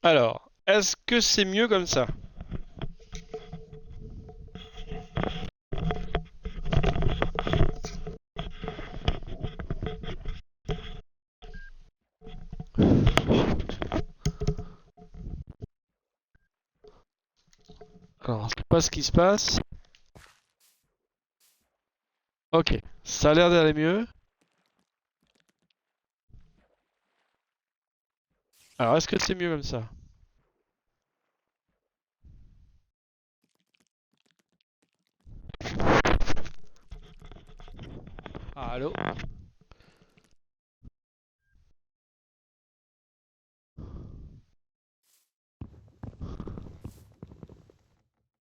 Alors, est-ce que c'est mieux comme ça? Alors, je sais pas ce qui se passe. Ok, ça a l'air d'aller mieux. Alors, est-ce que c'est mieux comme ça? Ah, allô?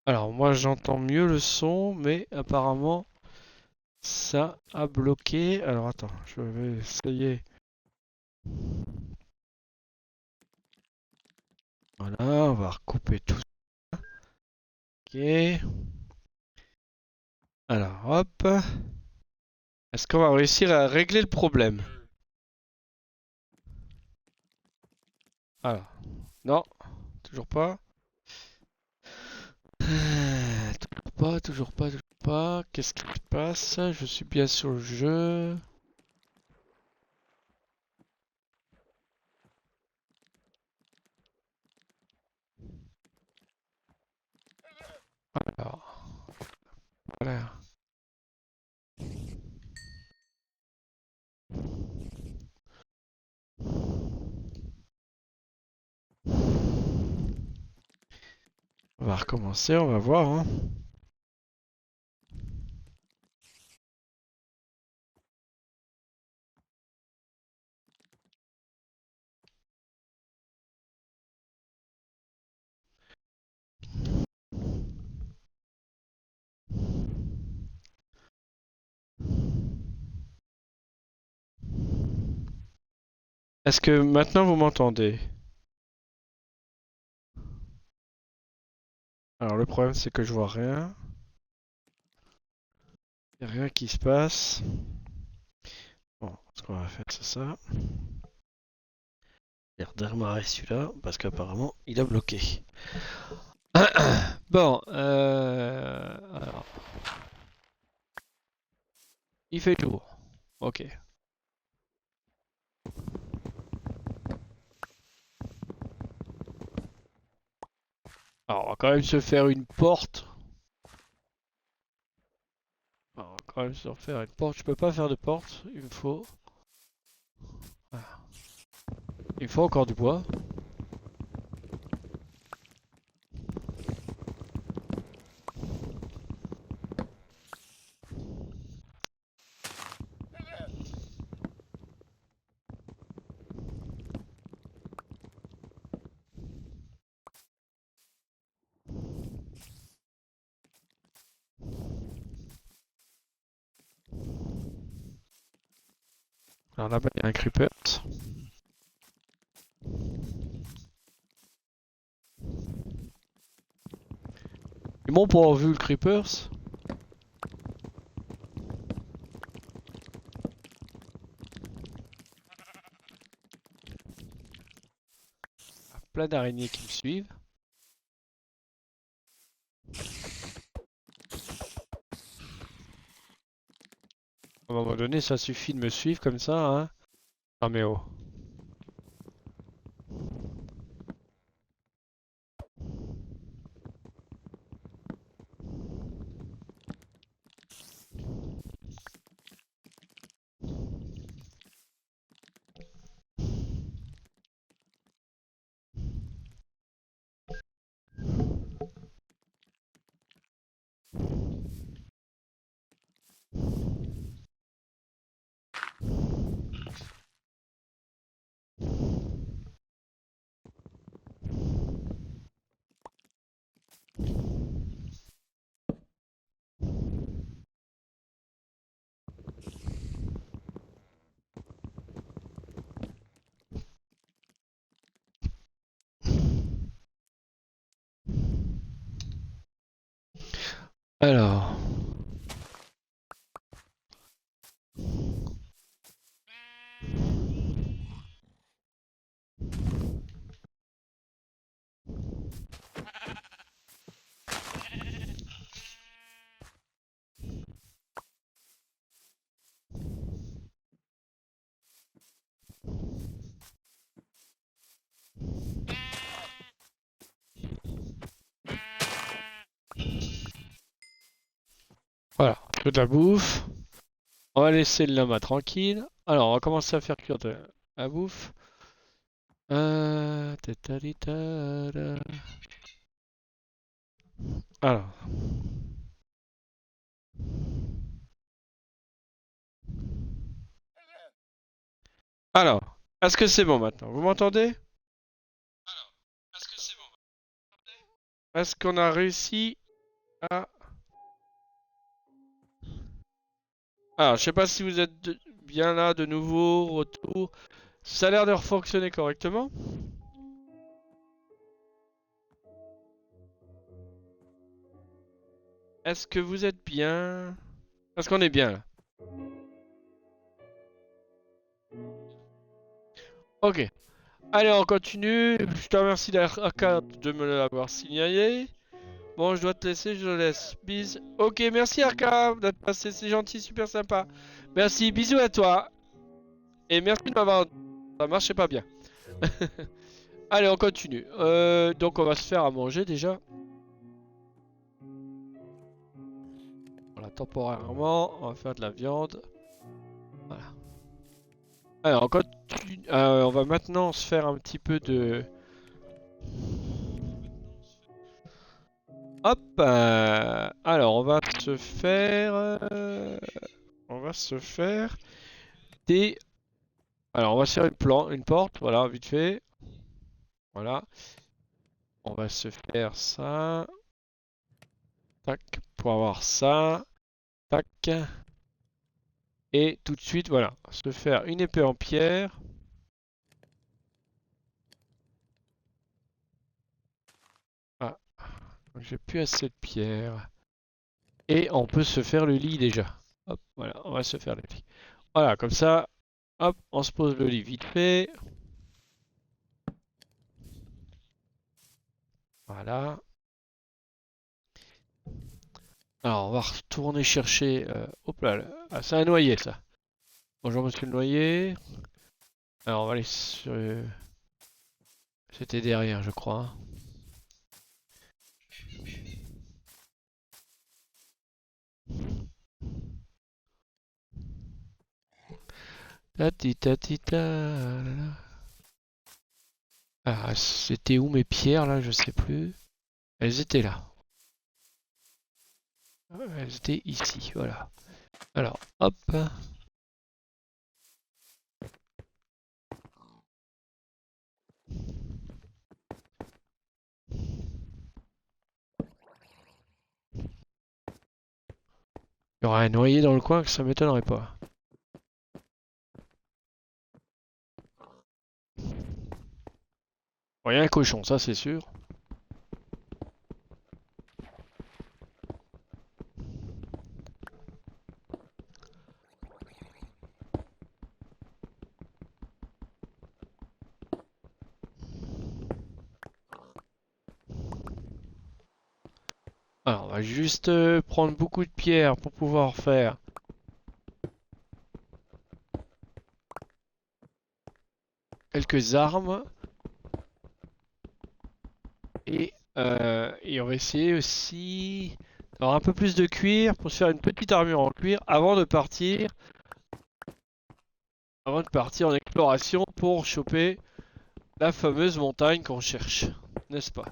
Alors, moi j'entends mieux le son, mais apparemment ça a bloqué. Alors, attends, je vais essayer. Voilà, on va recouper tout ça. Ok. Alors, hop. Est-ce qu'on va réussir à régler le problème? Alors, non, toujours pas. Toujours pas, toujours pas, toujours pas. Qu'est-ce qui se passe? Je suis bien sur le jeu. Alors, voilà. On va recommencer, on va voir, hein. Est-ce que maintenant vous m'entendez? Alors le problème c'est que je vois rien. Il n'y a rien qui se passe. Bon, ce qu'on va faire c'est ça. Je vais redémarrer celui-là parce qu'apparemment il a bloqué. Bon, alors, il fait jour. Ok. Alors on va quand même se faire une porte. Alors, on va quand même se faire une porte. Je peux pas faire de porte. Il me faut. Voilà. Il me faut encore du bois. Alors là-bas il y a un creeper. Ils m'ont pas vu le creepers. Plein d'araignées qui me suivent. À un moment donné, ça suffit de me suivre comme ça, hein. Ah mais oh. Alors, Voilà, un peu de la bouffe. On va laisser le lama tranquille. Alors, on va commencer à faire cuire de la bouffe. Tatalitara. Alors. Alors, est-ce que c'est bon maintenant? Vous m'entendez? Est-ce que c'est bon? Est-ce qu'on a réussi à... Alors, je sais pas si vous êtes bien là de nouveau, retour. Ça a l'air de fonctionner correctement. Est-ce que vous êtes bien? Est-ce qu'on est bien là? Ok. Allez, on continue. Je te remercie d'Arcade de me l'avoir signalé. Bon, je dois te laisser, je te laisse. Bis. Ok, merci Arcade d'être passé, c'est gentil, super sympa. Merci, bisous à toi. Et merci de m'avoir... Ça marchait pas bien. Allez, on continue. Donc on va se faire à manger déjà. Voilà, temporairement, on va faire de la viande. Voilà. Alors, on continue. On va maintenant se faire un petit peu de... Hop. Alors, on va se faire... On va se faire des... Alors, on va se faire une porte, voilà, vite fait. Voilà. On va se faire ça. Tac, pour avoir ça. Tac. Et tout de suite, voilà, se faire une épée en pierre. Ah, j'ai plus assez de pierre. Et on peut se faire le lit déjà. Hop, voilà, on va se faire le lit. Voilà, comme ça, hop, on se pose le lit vite fait. Voilà. Alors, on va retourner chercher... hop là, ah, c'est un noyer, ça. Bonjour, monsieur le noyer. Alors, on va aller sur... C'était derrière, je crois, hein. Tati tati ta, là, là. Ah, c'était où mes pierres, là? Je sais plus. Elles étaient là. Elles étaient ici, voilà. Alors, hop. Il y aura un noyer dans le coin que ça m'étonnerait pas. Bon, il y a un cochon, ça c'est sûr. Alors, on va juste prendre beaucoup de pierres pour pouvoir faire quelques armes. Et on va essayer aussi d'avoir un peu plus de cuir pour se faire une petite armure en cuir avant de partir en exploration pour choper la fameuse montagne qu'on cherche, n'est-ce pas?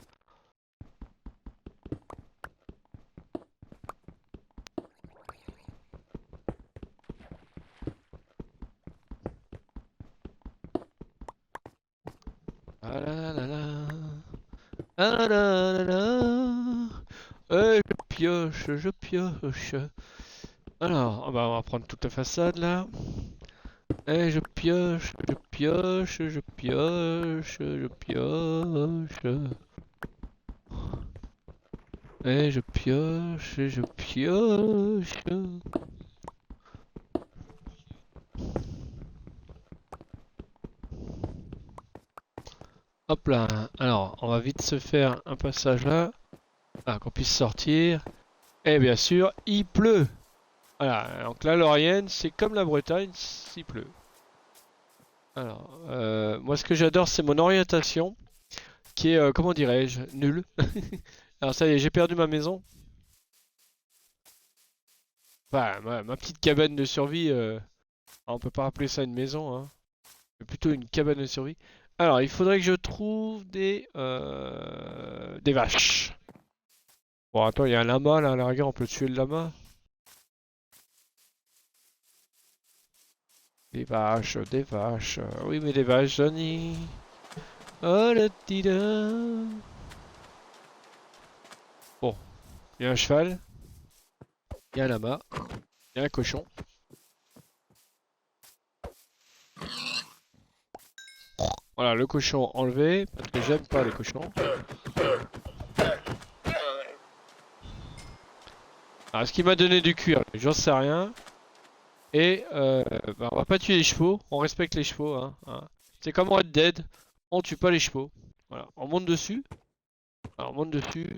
Ah là là là. Ah là là là. Je pioche, je pioche. Alors, on va prendre toute la façade là. Et je pioche, je pioche, je pioche, je pioche. Et je pioche, et je pioche. Hop là. Alors, on va vite se faire un passage là. Ah, qu'on puisse sortir. Et bien sûr, il pleut. Voilà, donc la Lorienne, c'est comme la Bretagne, s'il pleut. Alors, moi ce que j'adore, c'est mon orientation, qui est, comment dirais-je, nulle. Alors ça y est, j'ai perdu ma maison. Enfin, ma petite cabane de survie, on peut pas appeler ça une maison, hein. C'est plutôt une cabane de survie. Alors, il faudrait que je trouve des vaches. Bon, attends, il y a un lama là, à la rigueur, on peut tuer le lama. Des vaches, des vaches. Oui, mais des vaches, Johnny. Oh le petit. Bon, il y a un cheval, il y a un lama, il y a un cochon. Voilà, le cochon enlevé, parce que j'aime pas les cochons. Alors, est-ce qu'il m'a donné du cuir? J'en sais rien. Et bah, on va pas tuer les chevaux, on respecte les chevaux. Hein. C'est comme Red Dead, on tue pas les chevaux. Voilà, on monte dessus. Alors, on monte dessus.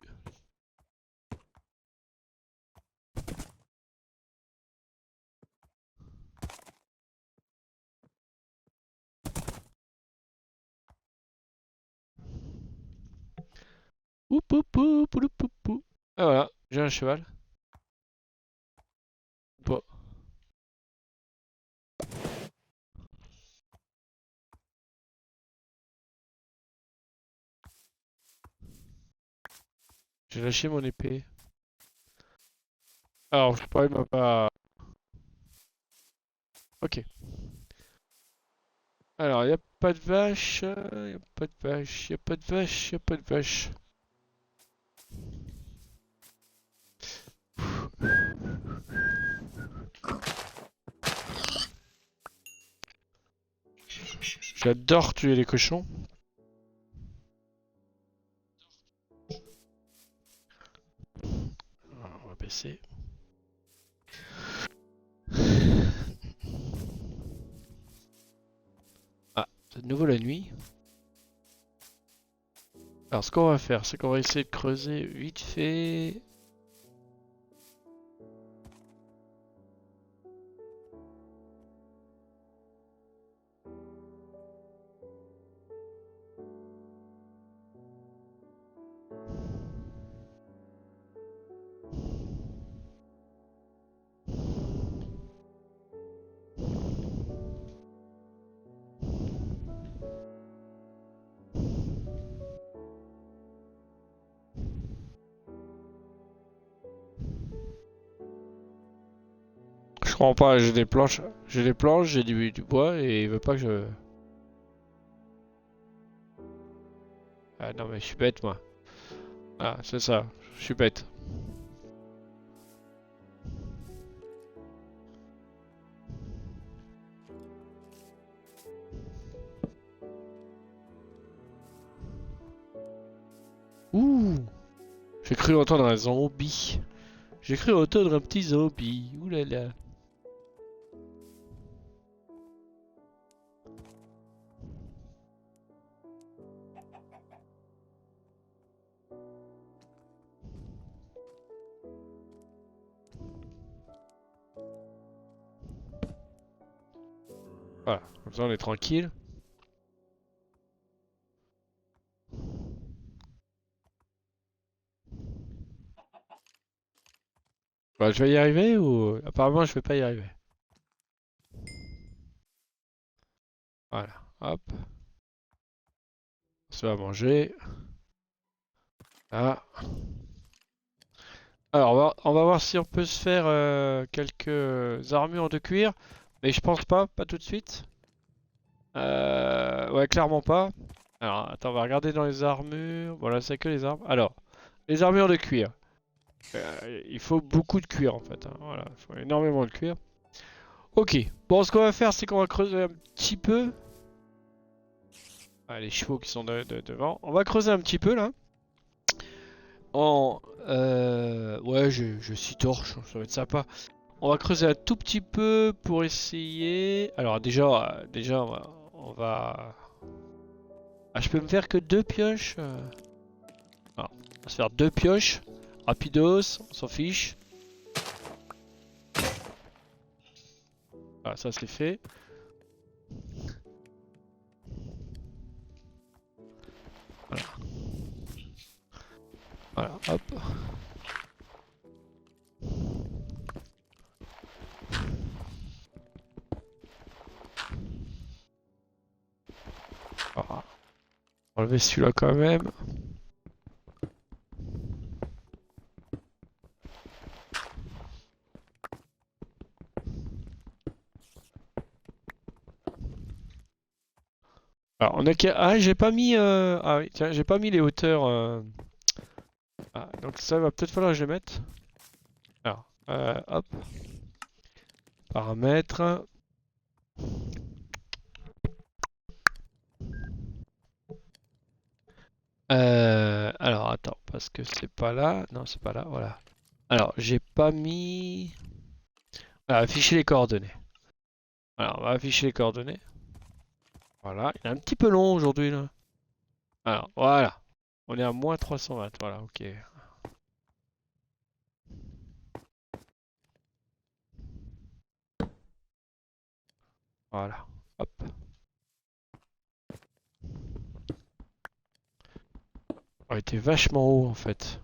Oup, oup, oup, oup, oup, oup. Ah voilà, j'ai un cheval. Bon, j'ai lâché mon épée. Alors, je sais pas, il m'a pas... Ok. Alors, y a pas de vache, y a pas de vache, y a pas de vache, y a pas de vache. J'adore tuer les cochons. Alors, on va baisser. Ah, c'est de nouveau la nuit. Alors, ce qu'on va faire, c'est qu'on va essayer de creuser vite fait. Je comprends pas, j'ai des planches, j'ai du bois et il veut pas que je... Ah non mais je suis bête moi. Ah, c'est ça, je suis bête. Ouh, j'ai cru entendre un zombie. J'ai cru entendre un petit zombie. Ouh là là. Voilà, comme ça on est tranquille. Bah, je vais y arriver ou... Apparemment je vais pas y arriver. Voilà, hop. Ça va manger. Ah. Alors on va voir si on peut se faire quelques armures de cuir. Mais je pense pas, pas tout de suite. Ouais, clairement pas. Alors, attends, on va regarder dans les armures. Voilà, c'est que les armes. Alors, les armures de cuir. Il faut beaucoup de cuir en fait. Hein. Voilà, il faut énormément de cuir. Ok, bon, ce qu'on va faire, c'est qu'on va creuser un petit peu. Ah, les chevaux qui sont devant. On va creuser un petit peu là. En. Ouais, je suis torche, ça va être sympa. On va creuser un tout petit peu pour essayer. Alors, déjà Ah, je peux me faire que deux pioches. Alors, on va se faire deux pioches. Rapidos, on s'en fiche. Voilà, ça c'est fait. Voilà, voilà, hop. Enlever celui-là quand même. Alors, on a Ah, j'ai pas mis... Ah oui, tiens, j'ai pas mis les hauteurs. Ah, donc ça va peut-être falloir que je les mette. Alors, hop. Paramètres. Alors, attends, parce que c'est pas là. Non, c'est pas là, voilà. Alors, j'ai pas mis... Ah, afficher les coordonnées. Alors, on va afficher les coordonnées. Voilà, il est un petit peu long aujourd'hui, là. Alors, voilà. On est à moins 320, voilà, ok. Voilà, hop. On était vachement haut, en fait.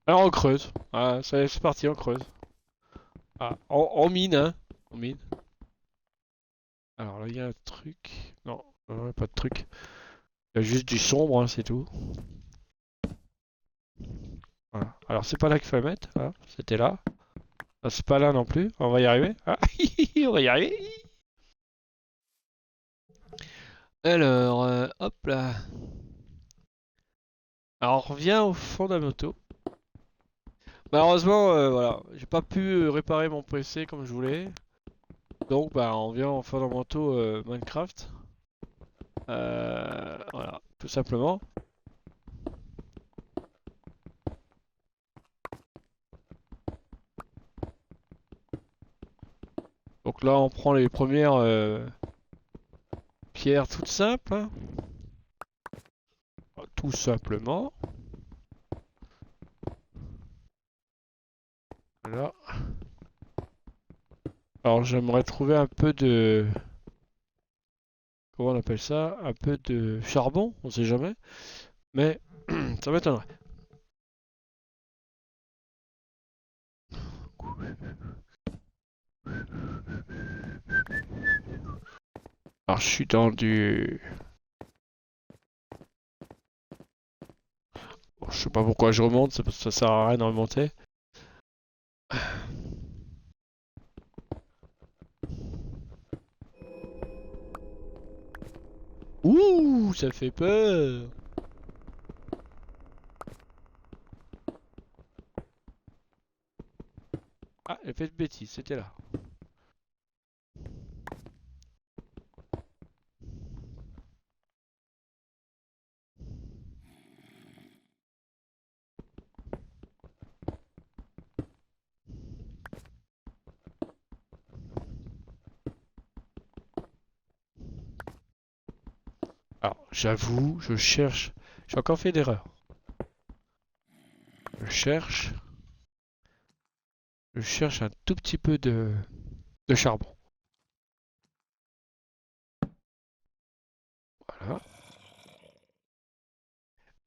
Alors, on creuse. Ah, ça y est, c'est parti, on creuse. Ah, en mine, hein. En mine. Alors là, il y a un truc. Non, pas de truc. Il y a juste du sombre, hein, c'est tout. Voilà. Alors, c'est pas là qu'il faut le mettre. Voilà. C'était là. Ah, c'est pas là non plus. On va y arriver. Ah, on va y arriver. Alors, hop là. Alors, on revient aux fondamentaux. Malheureusement, voilà, j'ai pas pu réparer mon PC comme je voulais. Donc, bah, on vient aux fondamentaux Minecraft. Voilà, tout simplement. Donc là, on prend les premières pierres toutes simples, hein. Tout simplement. Voilà. Alors, j'aimerais trouver un peu de... Comment on appelle ça? Un peu de charbon, on sait jamais. Mais ça m'étonnerait. Alors, je suis dans du... Bon, je sais pas pourquoi je remonte, c'est parce que ça sert à rien de remonter. Ouh, ça fait peur. Ah, elle fait de bêtises, c'était là. Alors, j'avoue, je cherche... J'ai encore fait d'erreur. Je cherche... Je cherche un tout petit peu de charbon. Voilà.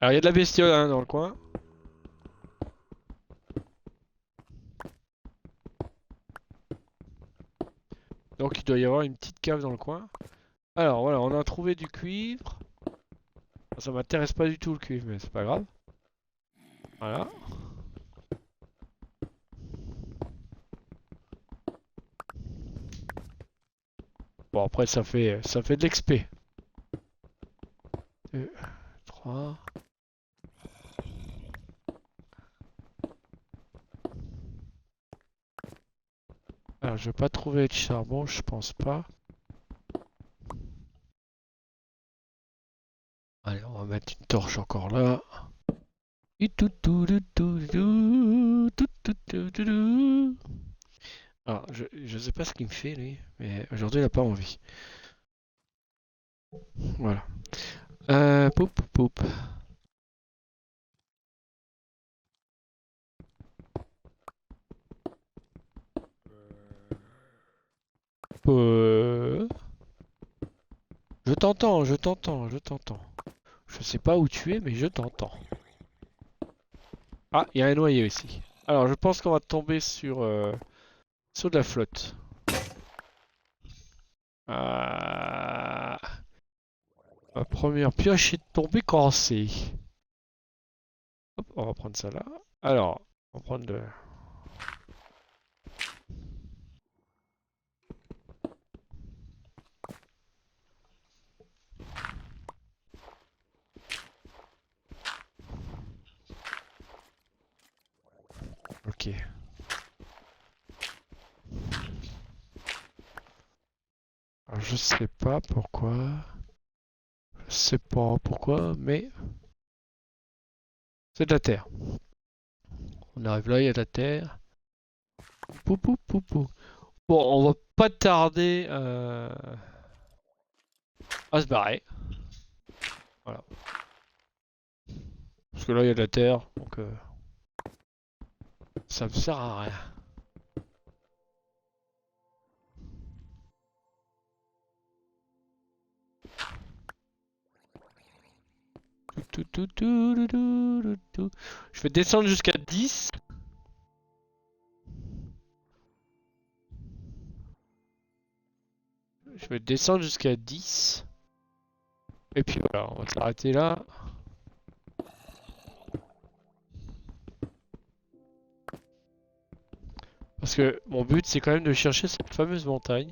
Alors, il y a de la bestiole hein, dans le coin. Donc, il doit y avoir une petite cave dans le coin. Alors, voilà, on a trouvé du cuivre. Ça m'intéresse pas du tout le cuivre, mais c'est pas grave. Voilà. Bon, après, ça fait de l'XP. 2, 3. Alors, je vais pas trouver de charbon, je pense pas. Allez, on va mettre une torche encore là. Alors, je sais pas ce qu'il me fait, lui, mais aujourd'hui, il a pas envie. Voilà. Poup, poup, poup. Je t'entends, je t'entends, je t'entends. Je sais pas où tu es, mais je t'entends. Ah, il y a un noyé ici. Alors, je pense qu'on va tomber sur de la flotte. Ah, ma première pioche est tombée cassée. Hop, on va prendre ça là. Alors, on va prendre le... Ok. Alors, je sais pas pourquoi. Je sais pas pourquoi, mais c'est de la terre. On arrive là, il y a de la terre. Pou pou pou pou. Bon, on va pas tarder à se barrer. Voilà. Parce que là, il y a de la terre, donc ça me sert à rien. Je vais descendre jusqu'à 10. Je vais descendre jusqu'à 10. Et puis voilà, on va s'arrêter là. Parce que mon but, c'est quand même de chercher cette fameuse montagne.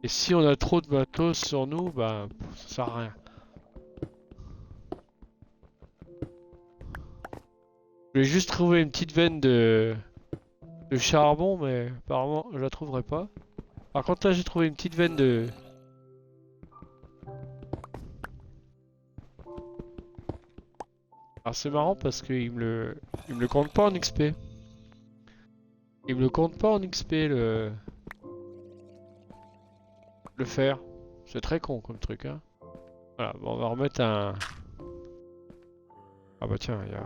Et si on a trop de bateaux sur nous, bah, ça sert à rien. Je vais juste trouver une petite veine de charbon, mais apparemment, je la trouverai pas. Par contre, là, j'ai trouvé une petite veine de... Alors, c'est marrant parce il me le compte pas en XP. Il me le compte pas en XP, le fer. C'est très con comme truc, hein. Voilà, bon, on va remettre un... Ah bah tiens, il y a...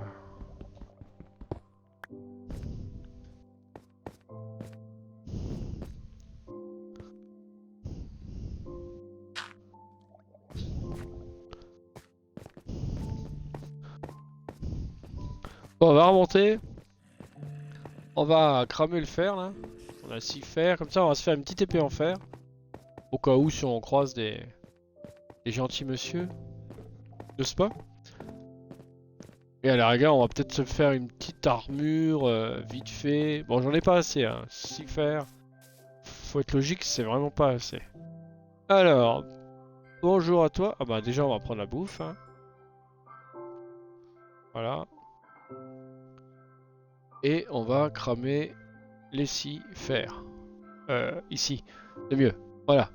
Bon, on va remonter. On va cramer le fer, là. On a 6 fers. Comme ça, on va se faire une petite épée en fer. Au cas où, si on croise des gentils monsieur. N'est-ce pas? Et à la rigueur, on va peut-être se faire une petite armure, vite fait. Bon, j'en ai pas assez, hein. 6 fers. Faut être logique, c'est vraiment pas assez. Alors, bonjour à toi. Ah bah déjà, on va prendre la bouffe, hein. Voilà. Et on va cramer les 6 fers. Ici. C'est mieux. Voilà.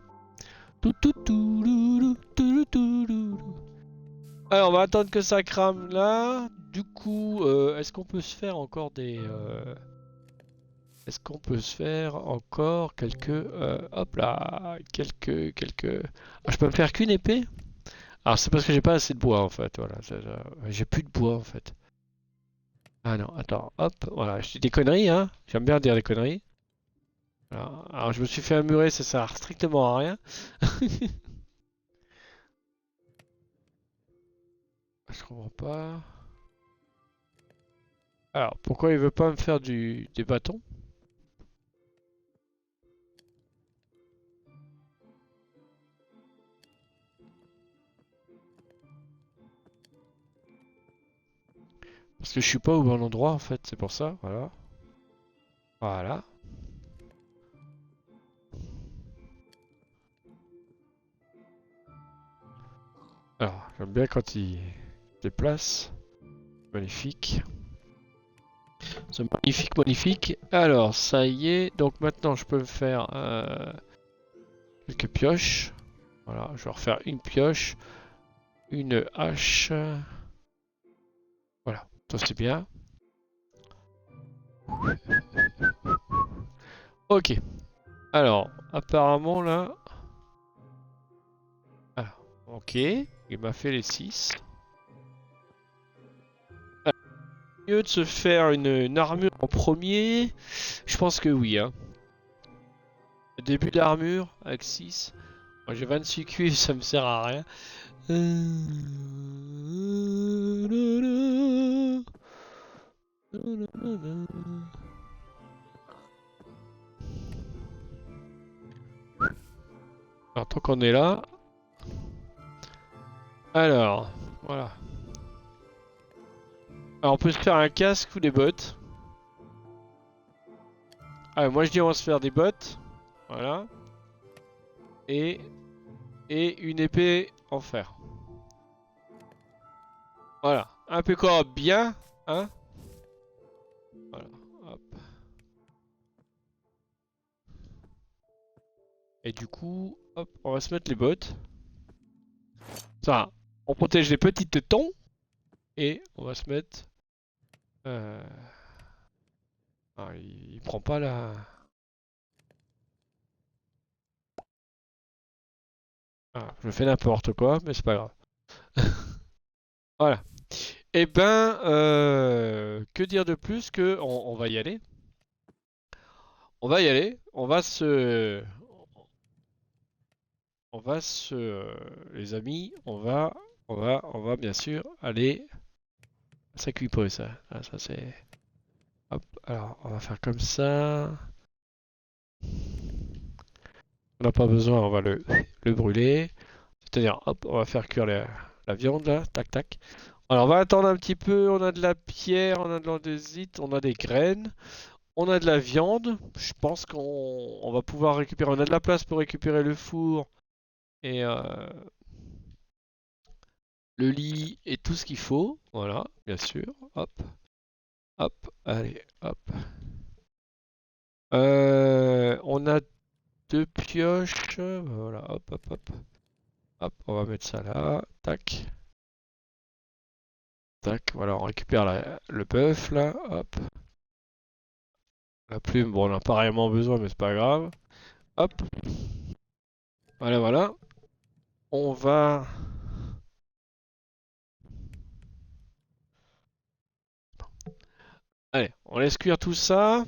Alors, on va attendre que ça crame là. Du coup, est-ce qu'on peut se faire encore des... Est-ce qu'on peut se faire encore quelques... hop là, quelques... Ah, je peux me faire qu'une épée? Alors c'est parce que j'ai pas assez de bois en fait, voilà. J'ai plus de bois en fait. Ah non, attends, hop, voilà, je dis des conneries, hein. J'aime bien dire des conneries. Alors je me suis fait un muret, ça sert strictement à rien. Je comprends pas. Alors, pourquoi il veut pas me faire des bâtons? Parce que je suis pas au bon endroit en fait, c'est pour ça, voilà. Voilà. Alors, j'aime bien quand il déplace. Magnifique. C'est magnifique, magnifique. Alors, ça y est. Donc maintenant, je peux me faire quelques pioches. Voilà, je vais refaire une pioche. Une hache. Voilà, ça c'est bien. Ok. Alors, apparemment là... Alors, ok. Il m'a fait les 6. Mieux de se faire une armure en premier. Je pense que oui, hein. Début d'armure avec 6. Moi j'ai 26 cuivres, ça me sert à rien. Alors tant qu'on est là. Alors, voilà. Alors on peut se faire un casque ou des bottes. Ah, moi je dis on va se faire des bottes. Voilà. Et, et une épée en fer. Voilà. Impeccable, bien. Hein? Voilà. Hop. Et du coup, hop, on va se mettre les bottes. Ça, on protège les petits tétons. Et on va se mettre... Ah, il prend pas la... Ah, je fais n'importe quoi, mais c'est pas grave. Voilà. Et ben, que dire de plus que on va y aller. On va y aller. Les amis, on va bien sûr aller. Ça cuit pas ça. Ah, ça c'est. Hop. Alors, on va faire comme ça. On n'a pas besoin, on va le brûler. C'est-à-dire, hop, on va faire cuire la viande là. Tac, tac. Alors, on va attendre un petit peu. On a de la pierre, on a de l'andésite, on a des graines. On a de la viande. Je pense qu'on va pouvoir récupérer. On a de la place pour récupérer le four et le lit et tout ce qu'il faut. Voilà, bien sûr. Hop, hop, allez, hop. On a deux pioches. Voilà, hop, hop, hop. Hop, on va mettre ça là. Tac, tac. Voilà, on récupère le bœuf là. Hop. La plume, bon, on n'a pas réellement besoin, mais c'est pas grave. Hop. Voilà, voilà. On va. Allez, on laisse cuire tout ça.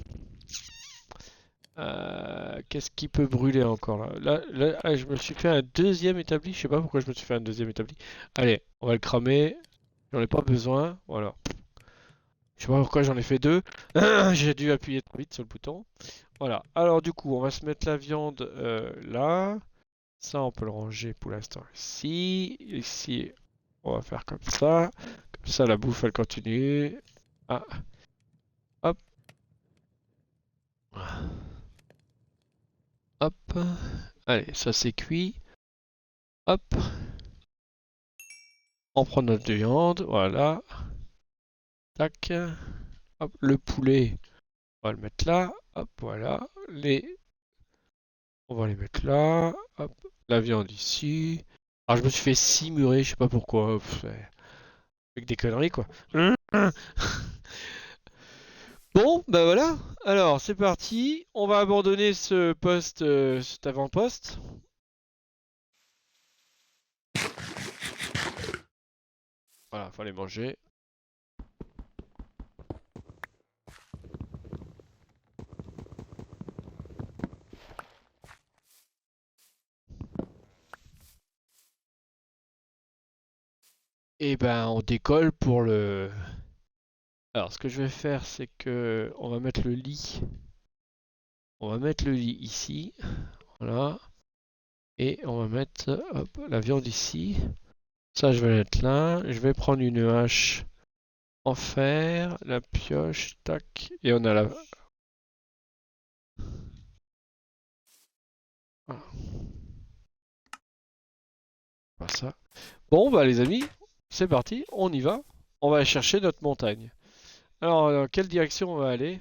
Qu'est-ce qui peut brûler encore là? Ah, je me suis fait un deuxième établi. Je sais pas pourquoi je me suis fait un deuxième établi. Allez, on va le cramer. J'en ai pas besoin. Voilà. Je sais pas pourquoi j'en ai fait deux. J'ai dû appuyer trop vite sur le bouton. Voilà. Alors du coup, on va se mettre la viande là. Ça, on peut le ranger pour l'instant ici. Ici, on va faire comme ça. Comme ça, la bouffe, elle continue. Ah, hop, hop. Allez, ça c'est cuit. Hop. On prend notre viande, voilà. Tac. Hop, le poulet, on va le mettre là. Hop, voilà. On va les mettre là. Hop, la viande ici. Alors je me suis fait simurer, je sais pas pourquoi. Avec des conneries quoi. Bon, bah voilà. Alors c'est parti. On va abandonner ce poste, cet avant-poste. Voilà, fallait manger. Et ben on décolle pour le. Alors ce que je vais faire, c'est que on va mettre le lit. On va mettre le lit ici. Voilà. Et on va mettre hop, la viande ici. Ça, je vais la mettre là. Je vais prendre une hache en fer, la pioche, tac. Et on a la. Voilà, pas ça. Bon, bah les amis, c'est parti, on y va. On va aller chercher notre montagne. Alors, dans quelle direction on va aller?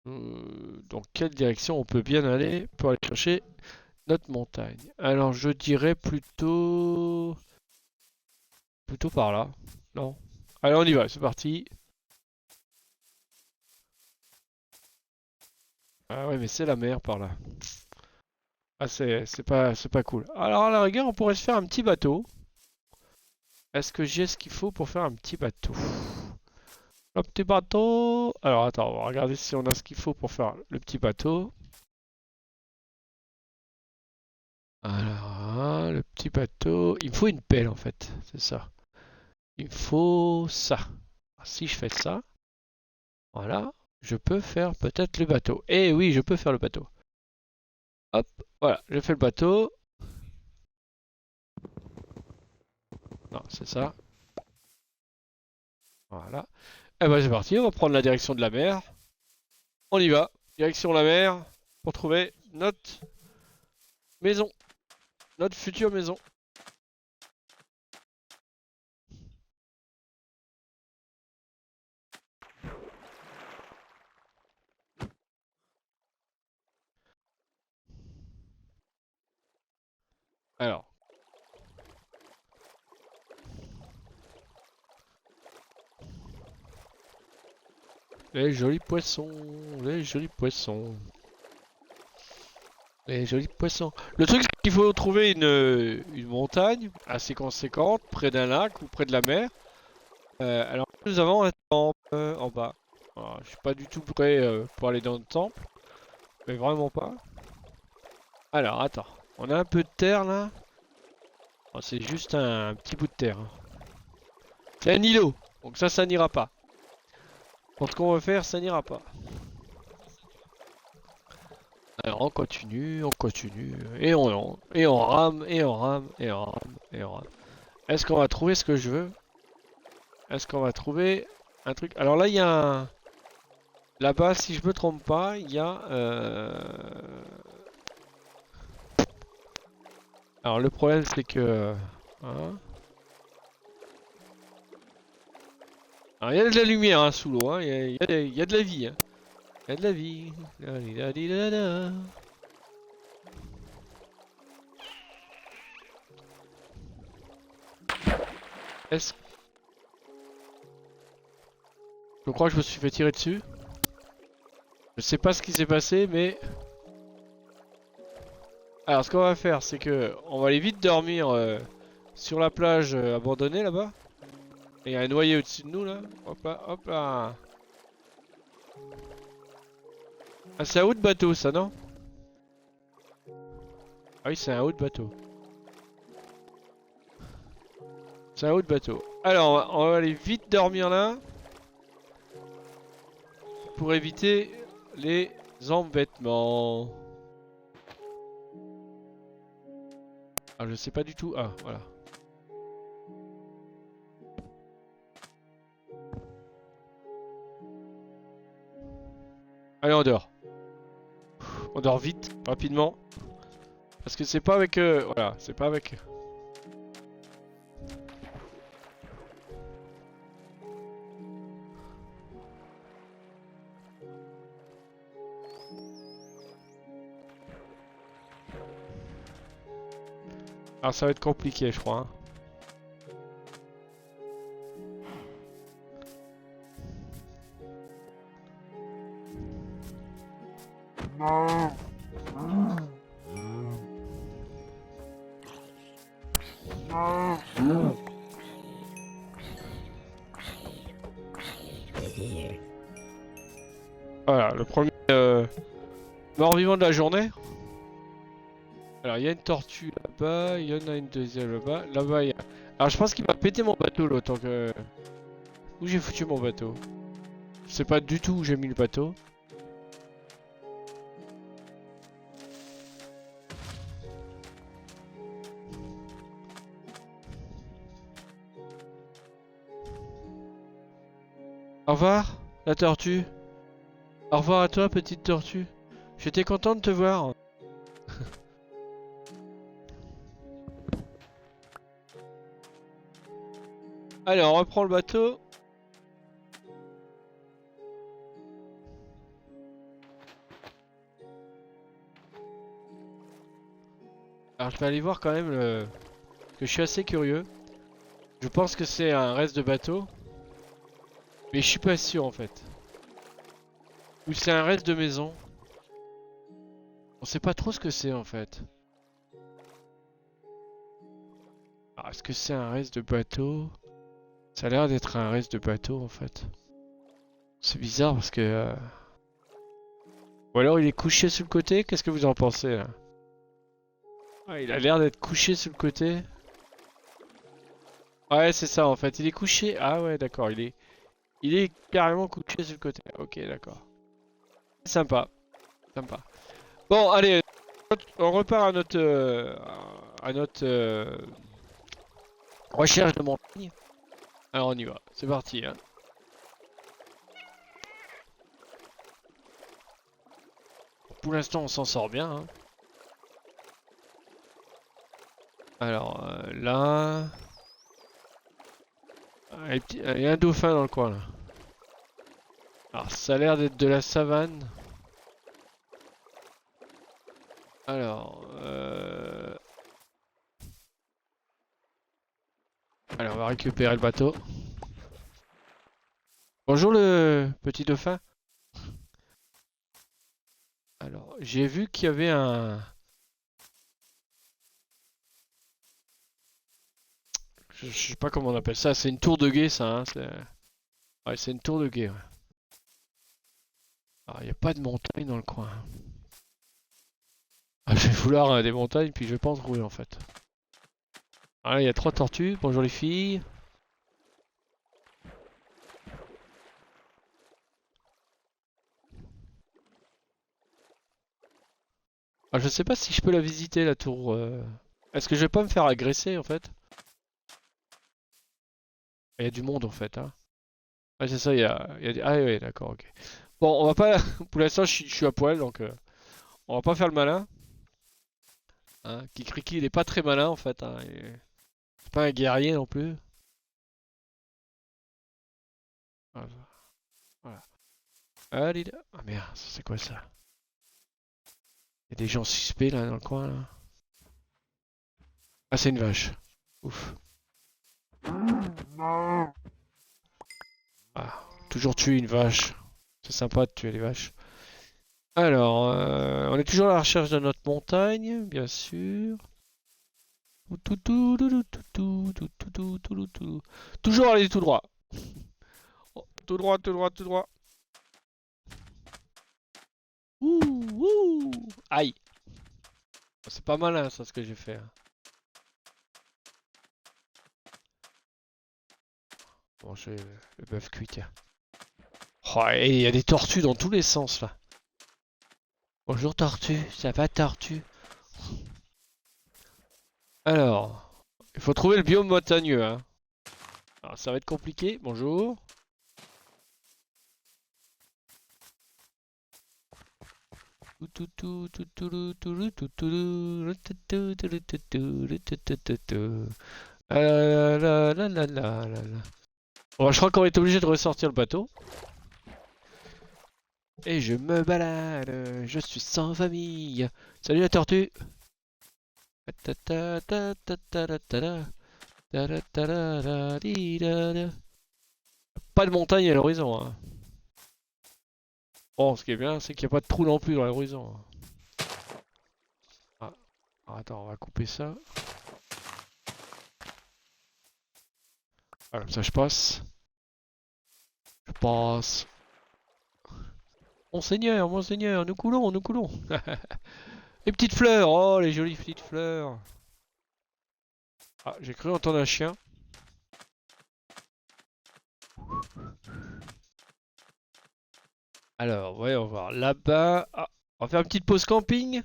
Dans quelle direction on peut bien aller pour aller chercher notre montagne? Alors, je dirais plutôt par là. Non. Allez, on y va, c'est parti. Ah ouais, mais c'est la mer par là. Ah, c'est pas cool. Alors, à la rigueur, on pourrait se faire un petit bateau. Est-ce que j'ai ce qu'il faut pour faire un petit bateau? Un petit bateau. Alors attends, on va regarder si on a ce qu'il faut pour faire le petit bateau. Alors, le petit bateau. Il me faut une pelle en fait, c'est ça. Il me faut ça. Si je fais ça, voilà, je peux faire peut-être le bateau. Eh oui, je peux faire le bateau. Hop, voilà, je fais le bateau. Non, c'est ça. Voilà. Eh ben c'est parti, on va prendre la direction de la mer. On y va. Direction la mer pour trouver notre maison. Notre future maison. Alors. Les jolis poissons. Les jolis poissons. Les jolis poissons. Le truc, c'est qu'il faut trouver une montagne assez conséquente, près d'un lac ou près de la mer. Alors, nous avons un temple en bas. Alors, je suis pas du tout prêt pour aller dans le temple. Mais vraiment pas. Alors, attends. On a un peu de terre là. Oh, c'est juste un petit bout de terre, hein. C'est un îlot. Donc ça n'ira pas. Pour ce qu'on veut faire, ça n'ira pas. Alors, on continue, on continue. Et on rame, et on rame, et on rame, et on rame. Est-ce qu'on va trouver ce que je veux? Est-ce qu'on va trouver un truc? Alors là, il y a un... Là-bas, si je me trompe pas, il y a... Alors le problème, c'est que... hein. Alors il y a de la lumière hein, sous l'eau, hein. Il y a de la vie. Hein. Il y a de la vie. La. Est-ce... Je crois que je me suis fait tirer dessus. Je sais pas ce qui s'est passé, mais... Alors ce qu'on va faire, c'est que... On va aller vite dormir sur la plage abandonnée là-bas. Et il y a un noyé au-dessus de nous là. Hop là, hop là. Ah c'est un haut de bateau ça, non? Ah oui, c'est un haut de bateau. C'est un haut de bateau. Alors, on va aller vite dormir là. Pour éviter les embêtements. Ah, je sais pas du tout. Ah, voilà. Allez, on dort. On dort vite, rapidement. Parce que c'est pas avec... voilà, c'est pas avec... Alors ça va être compliqué, je crois. Hein. Voilà, le premier mort-vivant de la journée. Alors, il y a une tortue là-bas, il y en a une deuxième là-bas. Là-bas, il y a... Alors, je pense qu'il va péter mon bateau, là, autant que... Où j'ai foutu mon bateau? Je sais pas du tout où j'ai mis le bateau. Au revoir, la tortue. Au revoir à toi, petite tortue. J'étais content de te voir. Allez, on reprend le bateau. Alors, je vais aller voir quand même le... que je suis assez curieux. Je pense que c'est un reste de bateau. Mais je suis pas sûr, en fait. Ou c'est un reste de maison. On sait pas trop ce que c'est, en fait. Alors, est-ce que c'est un reste de bateau? Ça a l'air d'être un reste de bateau, en fait. C'est bizarre parce que... Ou alors il est couché sur le côté, qu'est-ce que vous en pensez là? Ah, il a l'air d'être couché sur le côté. Ouais, c'est ça en fait, il est couché. Ah ouais, d'accord, il est carrément couché sur le côté. Ok, d'accord. Sympa, sympa. Bon, allez, on repart à notre recherche de montagne. Alors on y va, c'est parti. Hein. Pour l'instant, on s'en sort bien. Hein. Alors là, il y a un dauphin dans le coin là. Alors ça a l'air d'être de la savane. Alors, allez, on va récupérer le bateau. Bonjour le petit dauphin. Alors, j'ai vu qu'il y avait un... Je sais pas comment on appelle ça, c'est une tour de guet ça. Hein, ouais, c'est une tour de guet. Ouais. Alors, il n'y a pas de montagne dans le coin. Ah, je vais vouloir des montagnes, puis je vais pas en trouver en fait. Ah, il y a 3 tortues. Bonjour les filles. Ah, je sais pas si je peux la visiter la tour. Est-ce que je vais pas me faire agresser en fait? Il y a du monde en fait. Hein. Ah, c'est ça, Ah, ouais, d'accord, ok. Bon, on va pas. Pour l'instant, je suis à poil donc on va pas faire le malin. Hein. Kikriki, il est pas très malin en fait. Hein. C'est pas un guerrier non plus. Voilà. Voilà. Allez, là. Ah merde, c'est quoi ça? Il y a des gens suspects là dans le coin là. Ah, c'est une vache. Ouf. Ah, toujours tuer une vache. C'est sympa de tuer les vaches. Alors, on est toujours à la recherche de notre montagne, bien sûr. Toujours aller tout droit. Oh, tout droit, tout droit, tout droit. Ouh, ouh. Aïe. C'est pas malin ça ce que j'ai fait. Hein. Bon, j'ai le bœuf cuit, tiens. Oh, et il y a des tortues dans tous les sens là. Bonjour tortue, ça va tortue? Alors, il faut trouver le biome montagneux. Hein. Alors, ça va être compliqué. Bonjour. Bon, je crois qu'on va être obligé de ressortir le bateau. Et je me balade, je suis sans famille. Salut la tortue. Pas de montagne à l'horizon. Hein. Bon, ce qui est bien, c'est qu'il n'y a pas de trou non plus dans l'horizon. Ah. Attends, on va couper ça. Ah, comme ça je passe. Je passe. Monseigneur, nous coulons, nous coulons. Les petites fleurs, oh les jolies petites fleurs. Ah, j'ai cru entendre un chien. Alors, voyons voir. Là-bas. Ah, on va faire une petite pause camping.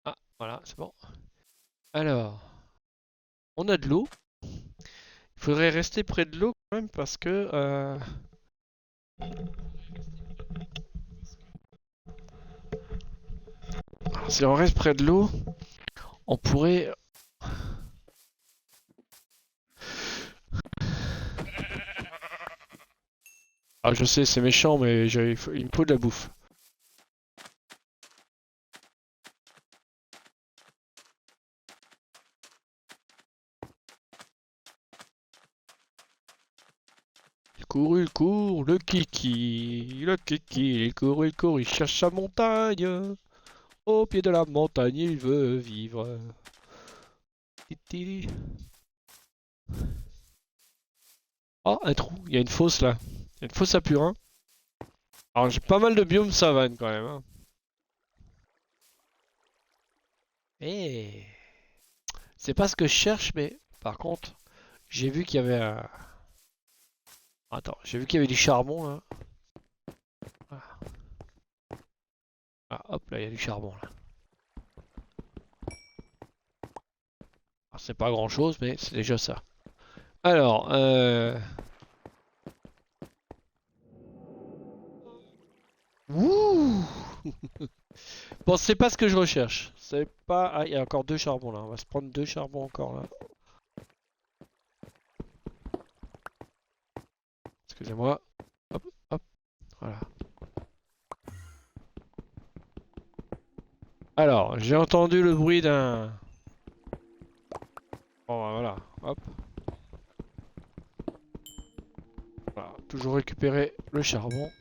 Ah, voilà, c'est bon. Alors, on a de l'eau. Il faudrait rester près de l'eau quand même parce que... si on reste près de l'eau, on pourrait... Ah, je sais, c'est méchant, mais il me faut de la bouffe. Il court, le kiki, il court, il cherche sa montagne. Au pied de la montagne, il veut vivre. Titili. Oh, un trou. Il y a une fosse là. Il y a une fosse à purin. Alors j'ai pas mal de biomes savane quand même, hein. Eh, c'est pas ce que je cherche, mais par contre, j'ai vu qu'il y avait un... Attends, j'ai vu qu'il y avait du charbon là. Ah, ah, hop là, il y a du charbon là. Alors, c'est pas grand chose, mais c'est déjà ça. Alors, Ouh. Bon, c'est pas ce que je recherche. C'est pas... Ah, il y a encore deux charbons là. On va se prendre deux charbons encore là. Excusez-moi. Hop, hop, voilà. Alors, j'ai entendu le bruit d'un... Bon, bah, voilà. Hop. Voilà. Toujours récupérer le charbon.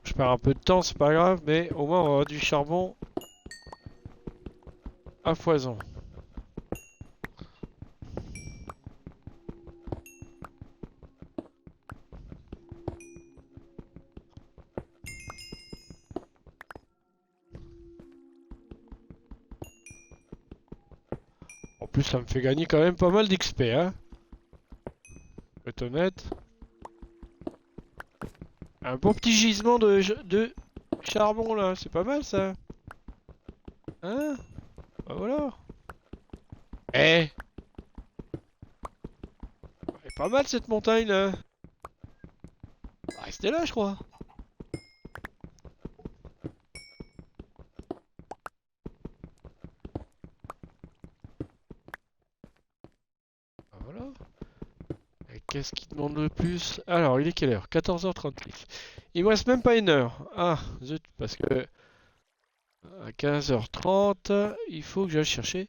Je perds un peu de temps, c'est pas grave, mais au moins on va avoir du charbon à foison. En plus, ça me fait gagner quand même pas mal d'XP, hein. Faut être honnête. Un bon petit gisement de charbon là, c'est pas mal ça. Hein? Bah voilà. Eh! Elle est pas mal cette montagne là. On va rester là, je crois. Bah voilà. Et qu'est-ce qui demande le plus? Alors, il est quelle heure? 14h36. Il me reste même pas une heure. Ah, zut, parce que à 15h30, il faut que j'aille chercher.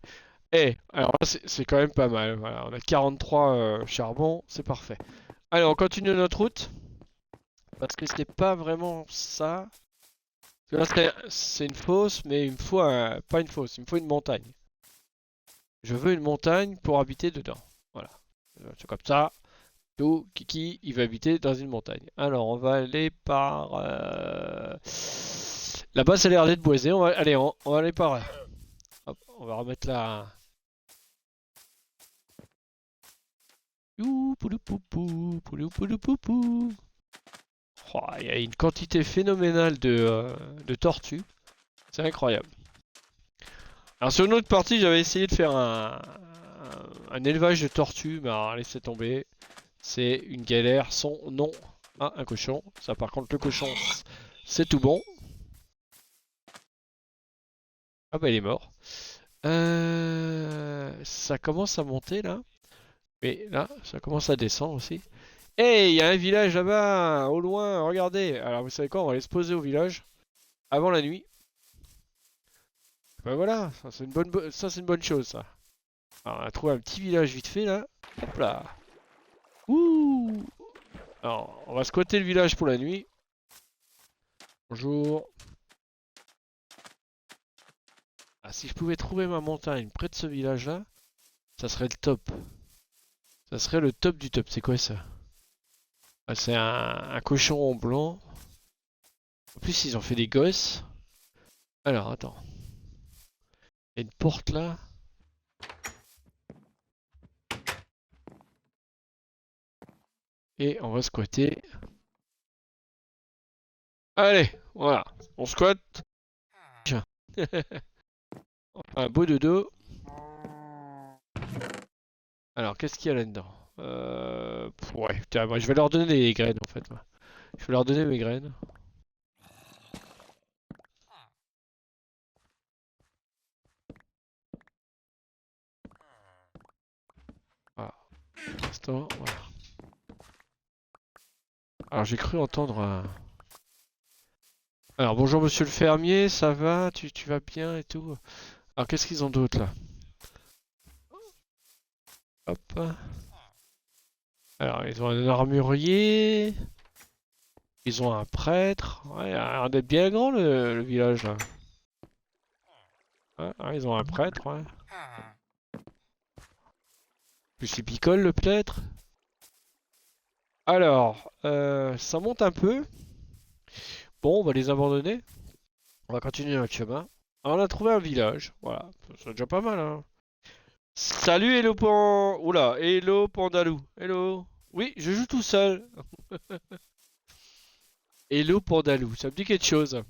Eh, alors là, c'est quand même pas mal. Voilà, on a 43 charbon, c'est parfait. Allez, on continue notre route. Parce que c'était pas vraiment ça. Parce que là, c'est une fosse, mais il me faut pas une fosse, il me faut une montagne. Je veux une montagne pour habiter dedans. Voilà. C'est comme ça. Tout, Kiki, il va habiter dans une montagne. Alors, on va aller par... Là-bas, ça a l'air d'être boisé. Allez, on va aller par là. Hop, on va remettre là... Youp, poulou, poupou, poulou, poulou, poupou. Oh, il y a une quantité phénoménale de tortues. C'est incroyable. Alors sur une autre partie, j'avais essayé de faire un élevage de tortues, mais alors laissez tomber. C'est une galère sans nom. Ah, un cochon. Ça par contre, le cochon, c'est tout bon. Ah bah il est mort. Ça commence à monter là. Mais là, ça commence à descendre aussi. Hey, il y a un village là-bas, au loin, regardez. Alors vous savez quoi, on va aller se poser au village avant la nuit. Bah voilà, ça c'est une bonne chose ça. Alors on a trouvé un petit village vite fait là. Hop là. Ouh. Alors on va squatter le village pour la nuit. Bonjour. Ah, si je pouvais trouver ma montagne près de ce village là, ça serait le top. Ça serait le top du top. C'est quoi ça? Ah, c'est un cochon blanc. En plus ils ont fait des gosses. Alors attends. Il y a une porte là. Et on va squatter. Allez, voilà. On squatte. Tiens. Un beau dodo. Alors, qu'est-ce qu'il y a là-dedans? Ouais, putain, moi je vais leur donner des graines en fait. Moi. Je vais leur donner mes graines. Voilà. Pour l'instant, voilà. Alors, j'ai cru entendre un... Alors, bonjour monsieur le fermier, ça va? Tu vas bien et tout? Alors, qu'est-ce qu'ils ont d'autre là? Hop. Alors, ils ont un armurier. Ils ont un prêtre. Ouais, il a l'air d'être bien grand le village là. Ouais, ouais, ils ont un prêtre, ouais. c'est picole peut-être. Alors, ça monte un peu. Bon, on va les abandonner. On va continuer notre chemin. Alors, on a trouvé un village. Voilà, c'est déjà pas mal, hein. Salut Hello Oula, Hello Pandalou. Hello. Oui, je joue tout seul. Hello Pandalou, ça me dit quelque chose.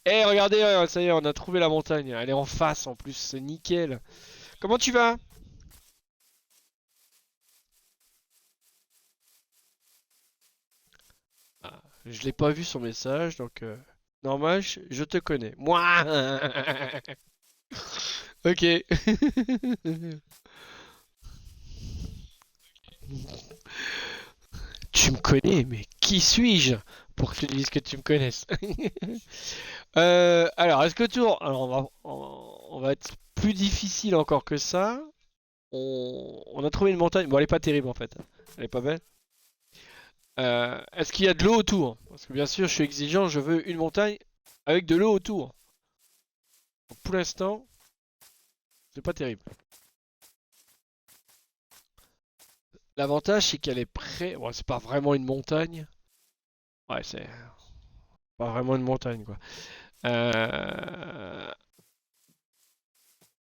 Eh, regardez, ça y est, on a trouvé la montagne. Elle est en face en plus, c'est nickel. Comment tu vas? Ah, je l'ai pas vu son message, donc normal, je te connais. Moi. Ok. Tu me connais, mais qui suis-je pour que tu dises que tu me connaisses? Alors, est-ce que tour? Alors, on va être plus difficile encore que ça. On a trouvé une montagne. Bon, elle est pas terrible en fait. Elle est pas belle. Est-ce qu'il y a de l'eau autour? Parce que bien sûr, je suis exigeant, je veux une montagne avec de l'eau autour. Donc, pour l'instant, c'est pas terrible. L'avantage, c'est qu'elle est près. Bon, c'est pas vraiment une montagne. Ouais, c'est pas vraiment une montagne quoi. Euh...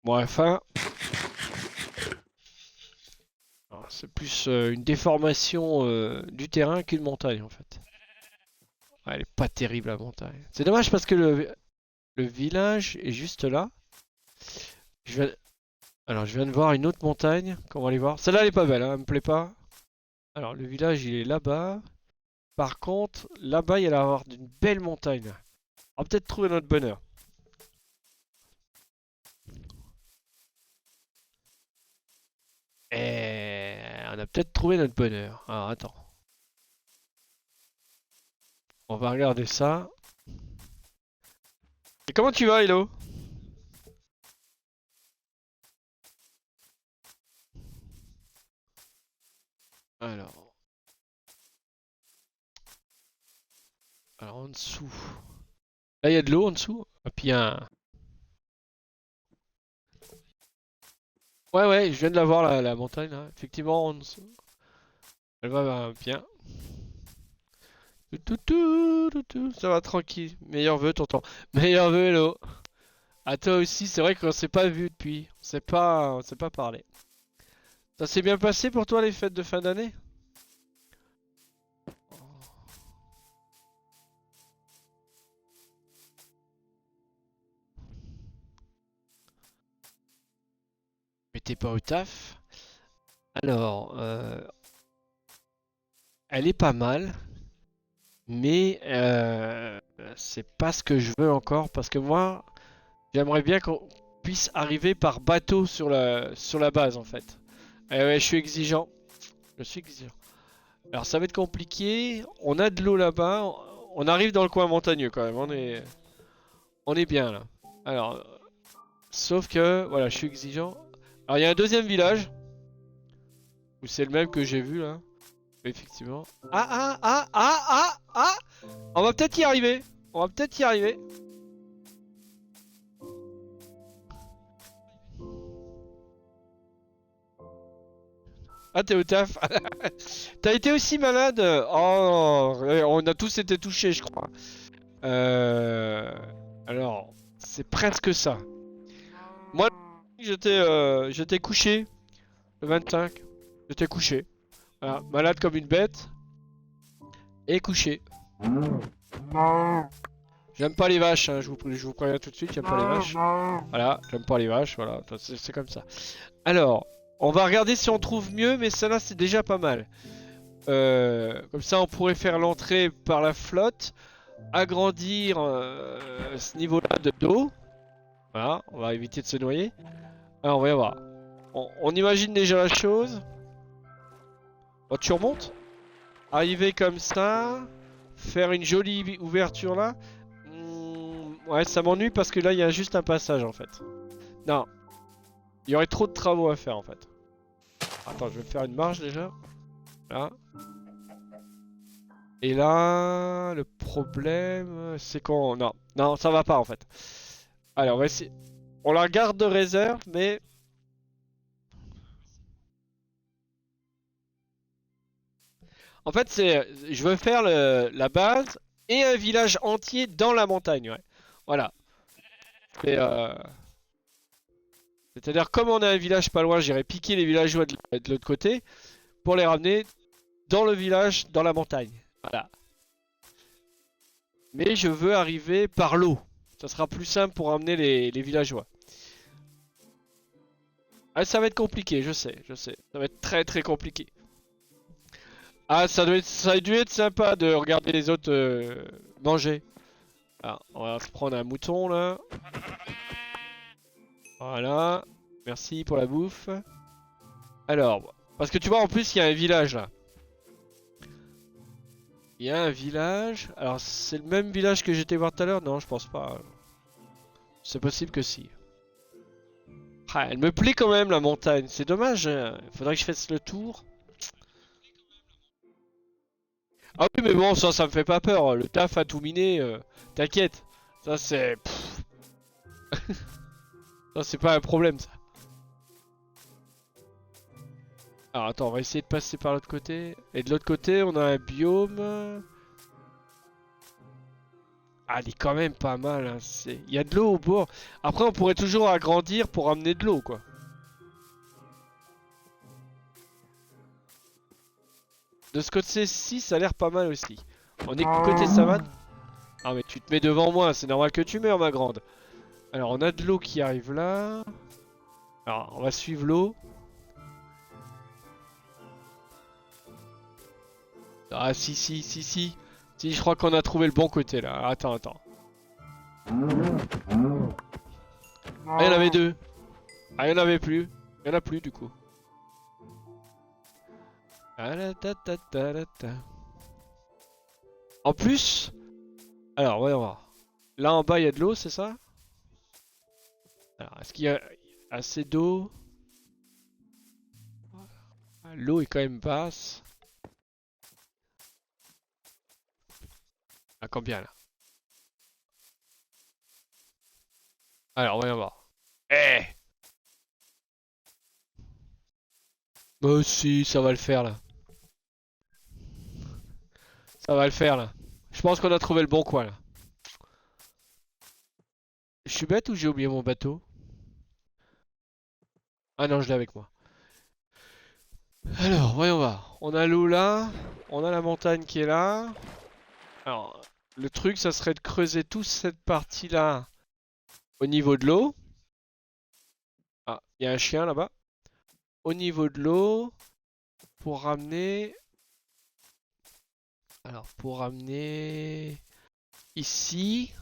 Bon, enfin, c'est plus une déformation du terrain qu'une montagne en fait. Ouais, elle est pas terrible la montagne. C'est dommage parce que le village est juste là. Je viens... Alors je viens de voir une autre montagne. Qu'on va aller voir. Celle-là elle est pas belle, hein, elle me plaît pas. Alors le village il est là-bas. Par contre, là-bas il y a l'air d'avoir d'une belle montagne. On va peut-être trouver notre bonheur. Et on a peut-être trouvé notre bonheur. Alors attends. On va regarder ça. Et comment tu vas, Hello? Alors, alors en dessous. Là, il y a de l'eau en dessous. Et puis il y a un... Ouais, ouais, je viens de la voir, la montagne, là. Effectivement, en dessous. Elle va bien. Ça va tranquille. Meilleur vœu, tonton. Meilleur vœu, Hello. À toi aussi, c'est vrai qu'on s'est pas vu depuis. On s'est pas parlé. Ça s'est bien passé pour toi, les fêtes de fin d'année? Mais t'es pas au taf? Alors, elle est pas mal. Mais c'est pas ce que je veux encore parce que moi j'aimerais bien qu'on puisse arriver par bateau sur la base en fait. Ouais, je suis exigeant. Je suis exigeant. Alors ça va être compliqué. On a de l'eau là-bas. On arrive dans le coin montagneux quand même. On est bien là. Alors, sauf que voilà, je suis exigeant. Alors il y a un deuxième village où c'est le même que j'ai vu là. Effectivement. Ah! On va peut-être y arriver. On va peut-être y arriver. Ah, t'es au taf. T'as été aussi malade? Oh, on a tous été touchés, je crois. Euh... Alors, c'est presque ça. Moi, j'étais couché le 25. J'étais couché. Voilà, malade comme une bête et couché. J'aime pas les vaches, hein, je vous préviens tout de suite, j'aime pas les vaches. Voilà, j'aime pas les vaches, voilà, c'est comme ça. Alors, on va regarder si on trouve mieux, mais celle-là c'est déjà pas mal. Comme ça, on pourrait faire l'entrée par la flotte, agrandir ce niveau-là de d'eau. Voilà, on va éviter de se noyer. Alors, on va y voir. On imagine déjà la chose. Bon, tu remontes. Arriver comme ça. Faire une jolie ouverture là. Ouais, ça m'ennuie parce que là, il y a juste un passage en fait. Non, il y aurait trop de travaux à faire en fait. Attends, je vais faire une marche déjà. Là. Et là, le problème, c'est qu'on... Non, non, ça va pas en fait. Allez, on va essayer. On la garde de réserve, mais... En fait, je veux faire la base et un village entier dans la montagne, ouais. Voilà. Et, c'est-à-dire, comme on a un village pas loin, j'irai piquer les villageois de l'autre côté pour les ramener dans le village, dans la montagne. Voilà. Mais je veux arriver par l'eau. Ça sera plus simple pour ramener les villageois. Ah, ça va être compliqué, je sais, je sais. Ça va être très très compliqué. Ah, ça a dû être sympa de regarder les autres manger. Alors, on va se prendre un mouton là. Voilà. Merci pour la bouffe. Alors, parce que tu vois, en plus, il y a un village là. Il y a un village. Alors, c'est le même village que j'étais voir tout à l'heure? Non, je pense pas. C'est possible que si. Ah, elle me plaît quand même la montagne. C'est dommage, hein. Il faudrait que je fasse le tour. Ah oui, mais bon, ça me fait pas peur. Le taf à tout miner, t'inquiète. Ça, c'est... Ça, c'est pas un problème, ça. Alors, attends, on va essayer de passer par l'autre côté. Et de l'autre côté, on a un biome. Ah, il est quand même pas mal, hein. Il y a de l'eau au bord. Après, on pourrait toujours agrandir pour amener de l'eau, quoi. De ce côté-ci, ça a l'air pas mal aussi. On est côté savane. Ah, mais tu te mets devant moi, c'est normal que tu meurs, ma grande. Alors, on a de l'eau qui arrive là. Alors, on va suivre l'eau. Ah, si, si, si, si. Si, je crois qu'on a trouvé le bon côté là. Attends, attends. Ah, il y en avait deux. Ah, il y en avait plus. Il y en a plus du coup. Ah, la, ta, ta, ta, la, ta. En plus, alors, voyons voir. Là en bas, il y a de l'eau, c'est ça? Alors, est-ce qu'il y a assez d'eau? L'eau est quand même basse. À combien là? Alors, voyons voir. Eh! Bah si, ça va le faire là. Ça va le faire là. Je pense qu'on a trouvé le bon coin là. Je suis bête ou j'ai oublié mon bateau? Ah non, je l'ai avec moi. Alors, voyons voir. On a l'eau là. On a la montagne qui est là. Alors, le truc, ça serait de creuser toute cette partie-là au niveau de l'eau. Ah, il y a un chien là-bas. Au niveau de l'eau, pour ramener... Alors, pour ramener... Ici.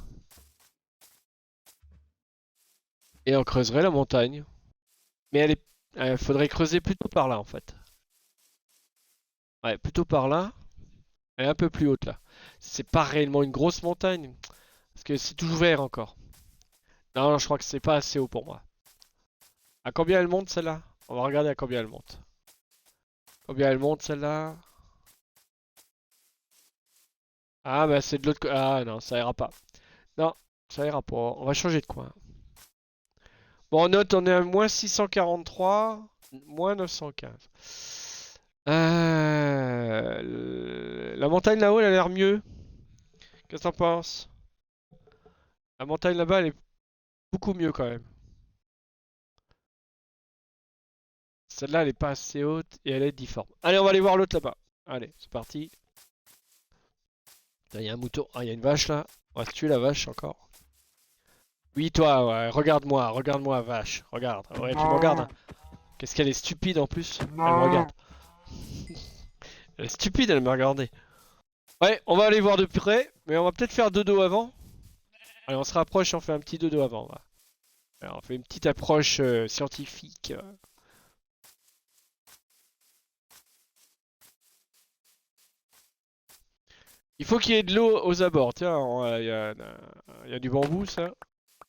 Et on creuserait la montagne. Mais elle est... Il faudrait creuser plutôt par là, en fait. Ouais, plutôt par là. Elle est un peu plus haute, là. C'est pas réellement une grosse montagne. Parce que c'est tout ouvert encore. Non, non, je crois que c'est pas assez haut pour moi. À combien elle monte, celle-là? On va regarder à combien elle monte. Combien elle monte, celle-là? Ah, bah c'est de l'autre côté. Ah non, ça ira pas. Non, ça ira pas. On va changer de coin. Bon, on note, on est à moins 643, moins 915. La montagne là-haut, elle a l'air mieux. Qu'est-ce que t'en penses? La montagne là-bas, elle est beaucoup mieux quand même. Celle-là, elle est pas assez haute et elle est difforme. Allez, on va aller voir l'autre là-bas. Allez, c'est parti. Il y a un mouton. Ah, il y a une vache là. On va tuer la vache encore. Oui, toi, ouais, regarde-moi, vache. Regarde. Ouais, tu me regardes, hein. Qu'est-ce qu'elle est stupide en plus. Elle me regarde. Elle est stupide, elle me regardait. Ouais, on va aller voir de près, mais on va peut-être faire dodo avant. Allez, on se rapproche et on fait un petit dodo avant. Alors, on fait une petite approche scientifique. Il faut qu'il y ait de l'eau aux abords. Tiens, il y a du bambou, ça.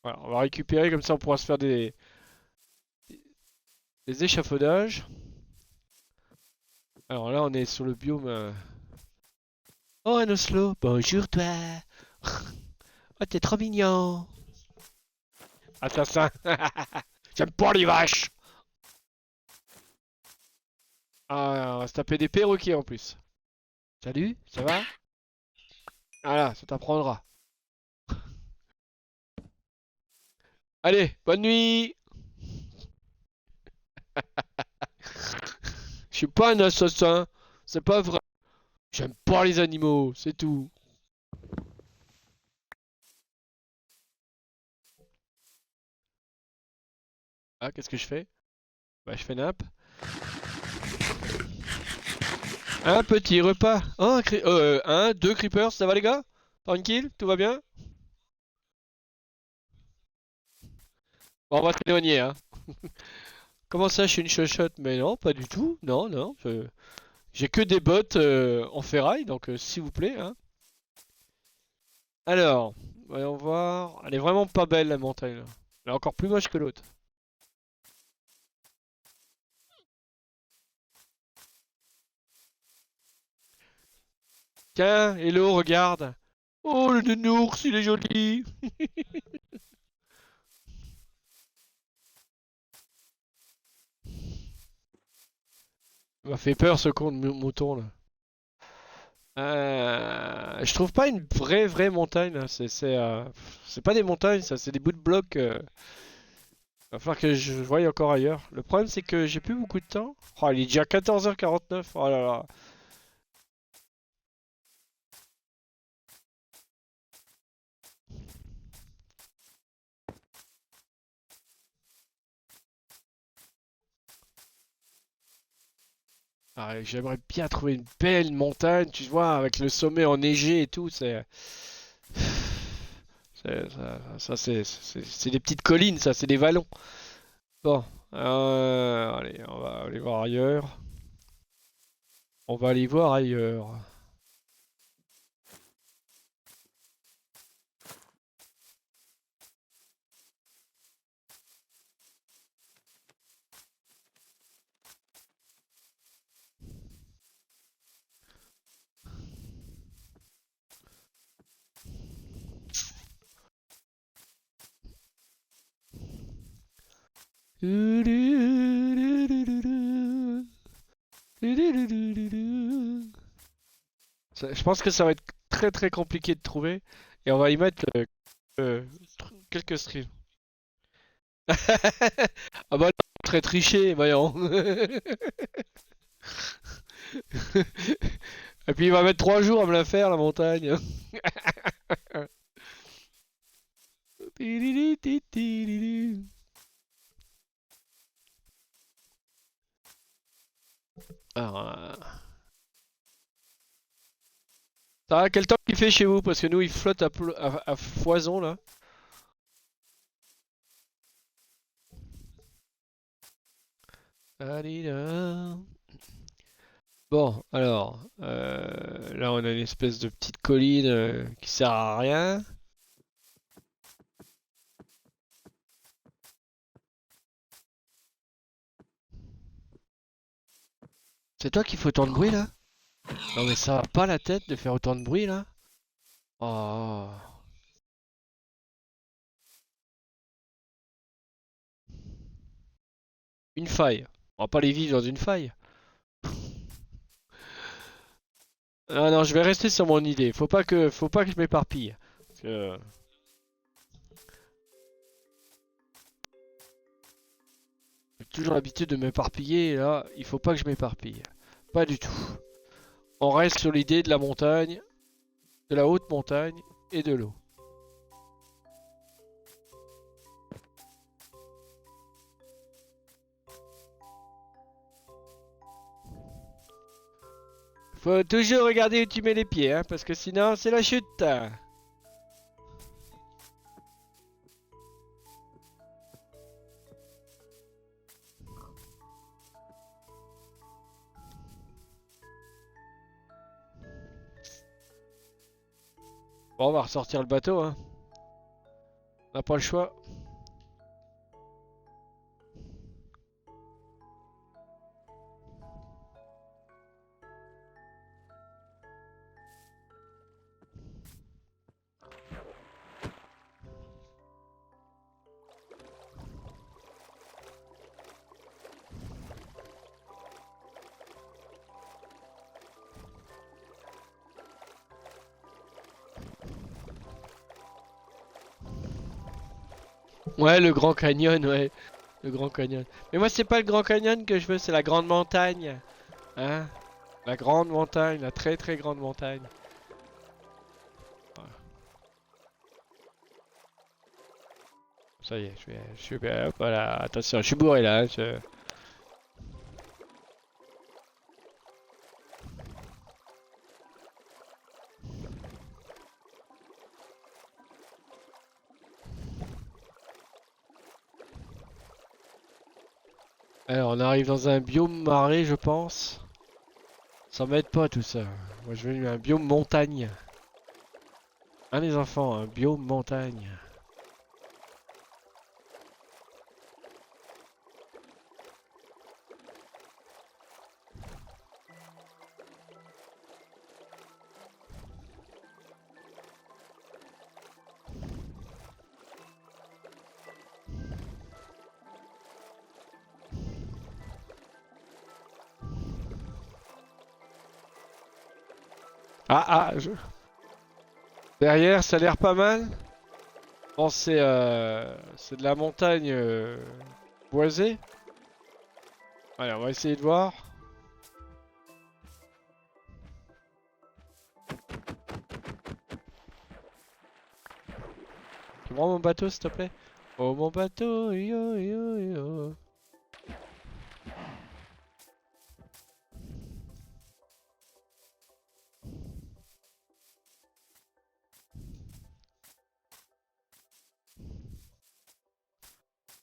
Voilà, on va récupérer, comme ça on pourra se faire des échafaudages. Alors là, on est sur le biome. Oh, un oslo, bonjour toi. Oh, t'es trop mignon. Assassin. J'aime pas les vaches. Ah, on va se taper des perroquets en plus. Salut, ça va? Voilà, ça t'apprendra. Allez, bonne nuit! Je suis pas un assassin, c'est pas vrai. J'aime pas les animaux, c'est tout. Ah, qu'est-ce que je fais? Bah, je fais nappe. Un petit repas. Oh, deux creepers, ça va les gars? Tranquille, tout va bien? Bon, on va s'éloigner, hein. Comment ça, je suis une chochotte? Mais non, pas du tout. Non, non. J'ai que des bottes en ferraille, donc s'il vous plaît, hein. Alors, voyons voir. Elle est vraiment pas belle la montagne, là. Elle est encore plus moche que l'autre. Tiens, hello, regarde. Oh, le nounours, il est joli. Il m'a fait peur ce con de mouton là. Je trouve pas une vraie montagne là. C'est pas des montagnes ça, c'est des bouts de blocs. Va falloir que je voie encore ailleurs. Le problème c'est que j'ai plus beaucoup de temps. Oh, il est déjà 14h49. Oh là là. Ah, j'aimerais bien trouver une belle montagne, tu vois, avec le sommet enneigé et tout. C'est des petites collines, ça, c'est des vallons. Bon, allez, on va aller voir ailleurs. On va aller voir ailleurs. Je pense que ça va être très compliqué de trouver. Et on va y mettre euh, quelques streams. Ah bah non, très triché, voyons. Et puis il va mettre 3 jours à me la faire, la montagne. Alors, ça va, quel temps il fait chez vous? Parce que nous, il flotte à foison, là. Alida. Bon, alors, là, on a une espèce de petite colline qui sert à rien. C'est toi qui fais autant de bruit, là? Non, mais ça va pas la tête de faire autant de bruit, là? Oh. Une faille. On va pas les vivre dans une faille. Ah non, je vais rester sur mon idée. Faut pas que je m'éparpille. Parce que j'ai toujours l'habitude de m'éparpiller, et là, il faut pas que je m'éparpille. Pas du tout. On reste sur l'idée de la montagne, de la haute montagne et de l'eau. Faut toujours regarder où tu mets les pieds, hein, parce que sinon, c'est la chute. Bon, on va ressortir le bateau, hein. On n'a pas le choix. Ouais, le Grand Canyon, ouais. Le Grand Canyon. Mais moi, c'est pas le Grand Canyon que je veux, c'est la grande montagne. Hein? La grande montagne, la très très grande montagne. Voilà. Ça y est, je suis bien. Hop, voilà, attention, je suis bourré là. Alors, on arrive dans un biome marais, je pense. Ça m'aide pas tout ça. Moi, je veux un biome montagne. Hein, les enfants, un biome montagne. Derrière, ça a l'air pas mal. Bon, c'est de la montagne boisée. Allez, on va essayer de voir. Tu prends mon bateau, s'il te plaît? Oh, mon bateau, yo yo yo.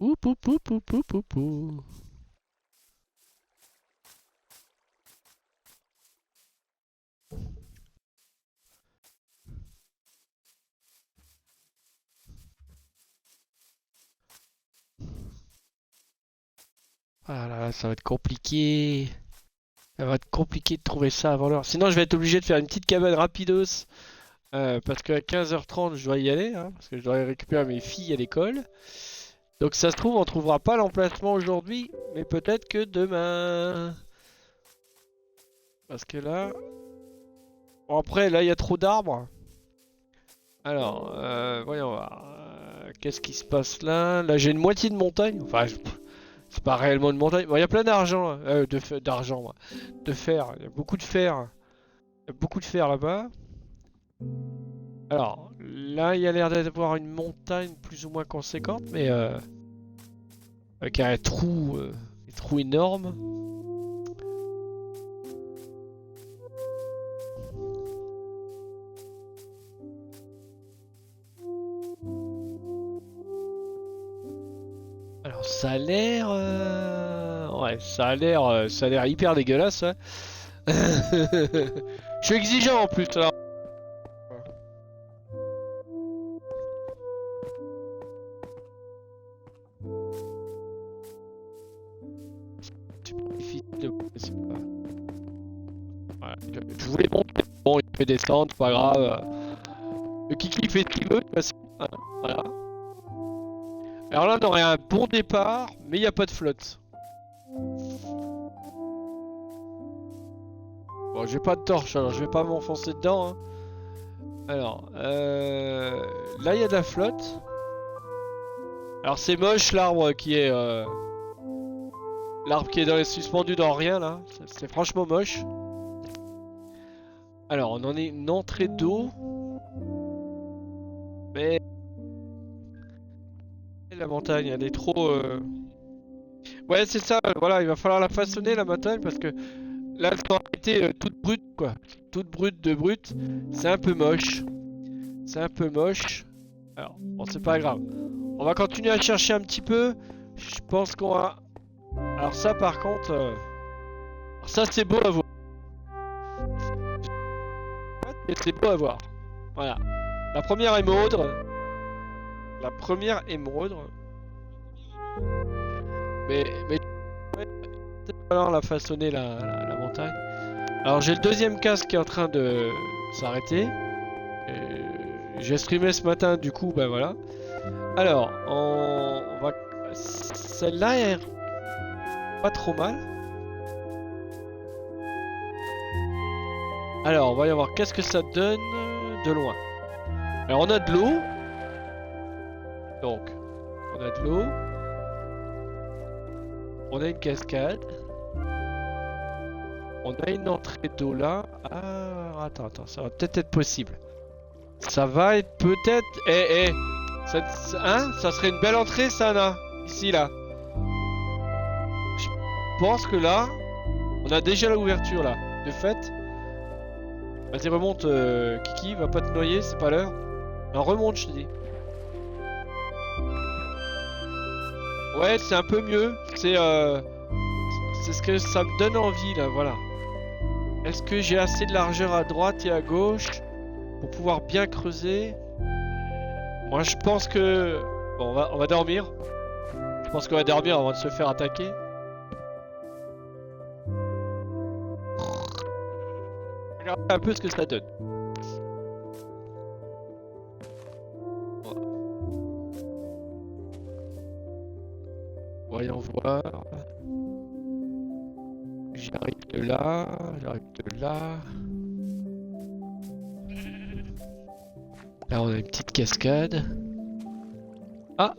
Oup, oup, oup, oup, oup, oup, oup. Ah là là, ça va être compliqué. Ça va être compliqué de trouver ça avant l'heure. Sinon, je vais être obligé de faire une petite cabane rapidos. Parce qu'à 15h30, je dois y aller. Hein, parce que je dois récupérer mes filles à l'école. Donc ça se trouve, on trouvera pas l'emplacement aujourd'hui. Mais peut-être que demain. Parce que là... Bon, après, là, il y a trop d'arbres. Alors, voyons voir. Qu'est-ce qui se passe là? Là, j'ai une moitié de montagne. Enfin, c'est pas réellement une montagne. Bon, il y a plein d'argent, là. D'argent, moi. De fer. Il y a beaucoup de fer. Il y a beaucoup de fer là-bas. Alors, là, il y a l'air d'avoir une montagne plus ou moins conséquente, mais avec un trou énorme. Alors, ça a l'air, ouais, ça a l'air hyper dégueulasse. Hein. Je suis exigeant en plus. Alors. C'est pas difficile de... c'est pas- Voilà. Je voulais montrer. Bon, il fait descendre, c'est pas grave. Le Kiki fait ce qu'il veut, de toute façon. Voilà. Alors là, on aurait un bon départ, mais il n'y a pas de flotte. Bon, j'ai pas de torche, alors je vais pas m'enfoncer dedans. Hein. Alors, là, il y a de la flotte. Alors, c'est moche l'arbre qui est... l'arbre qui est suspendu dans rien, là. C'est franchement moche. Alors, on en est une entrée d'eau. Mais... La montagne, elle est trop... Ouais, c'est ça, voilà, il va falloir la façonner, la montagne, parce que... Là, elle a été toute brute, quoi. Toute brute de brute. C'est un peu moche. C'est un peu moche. Alors, bon, c'est pas grave. On va continuer à chercher un petit peu. Je pense qu'on va... Alors ça, par contre... alors ça, c'est beau à voir. Mais c'est beau à voir. Voilà. La première émeraude. La première émeraude. Mais... Il va falloir la façonner, la montagne. Alors, j'ai le deuxième casque qui est en train de s'arrêter. J'ai streamé ce matin, du coup, ben voilà. Alors, on va... Celle-là est pas trop mal. Alors, on va y voir qu'est-ce que ça donne de loin. Alors, on a de l'eau. Donc, On a de l'eau. On a une cascade. On a une entrée d'eau là. Ah, attends, ça va peut-être être possible. Ça va être peut-être... ça serait une belle entrée, ça, là. Ici, là. Je pense que là, on a déjà l'ouverture, là. De fait. Vas-y, remonte, Kiki, va pas te noyer, c'est pas l'heure. Non, remonte, je te dis. Ouais, c'est un peu mieux. C'est ce que ça me donne envie, là, voilà. Est-ce que j'ai assez de largeur à droite et à gauche pour pouvoir bien creuser? Moi, je pense que... Bon, on va dormir. Je pense qu'on va dormir avant de se faire attaquer. Regarde un peu ce que ça donne. Voyons voir. J'arrive de là, j'arrive de là. Là, on a une petite cascade. Ah!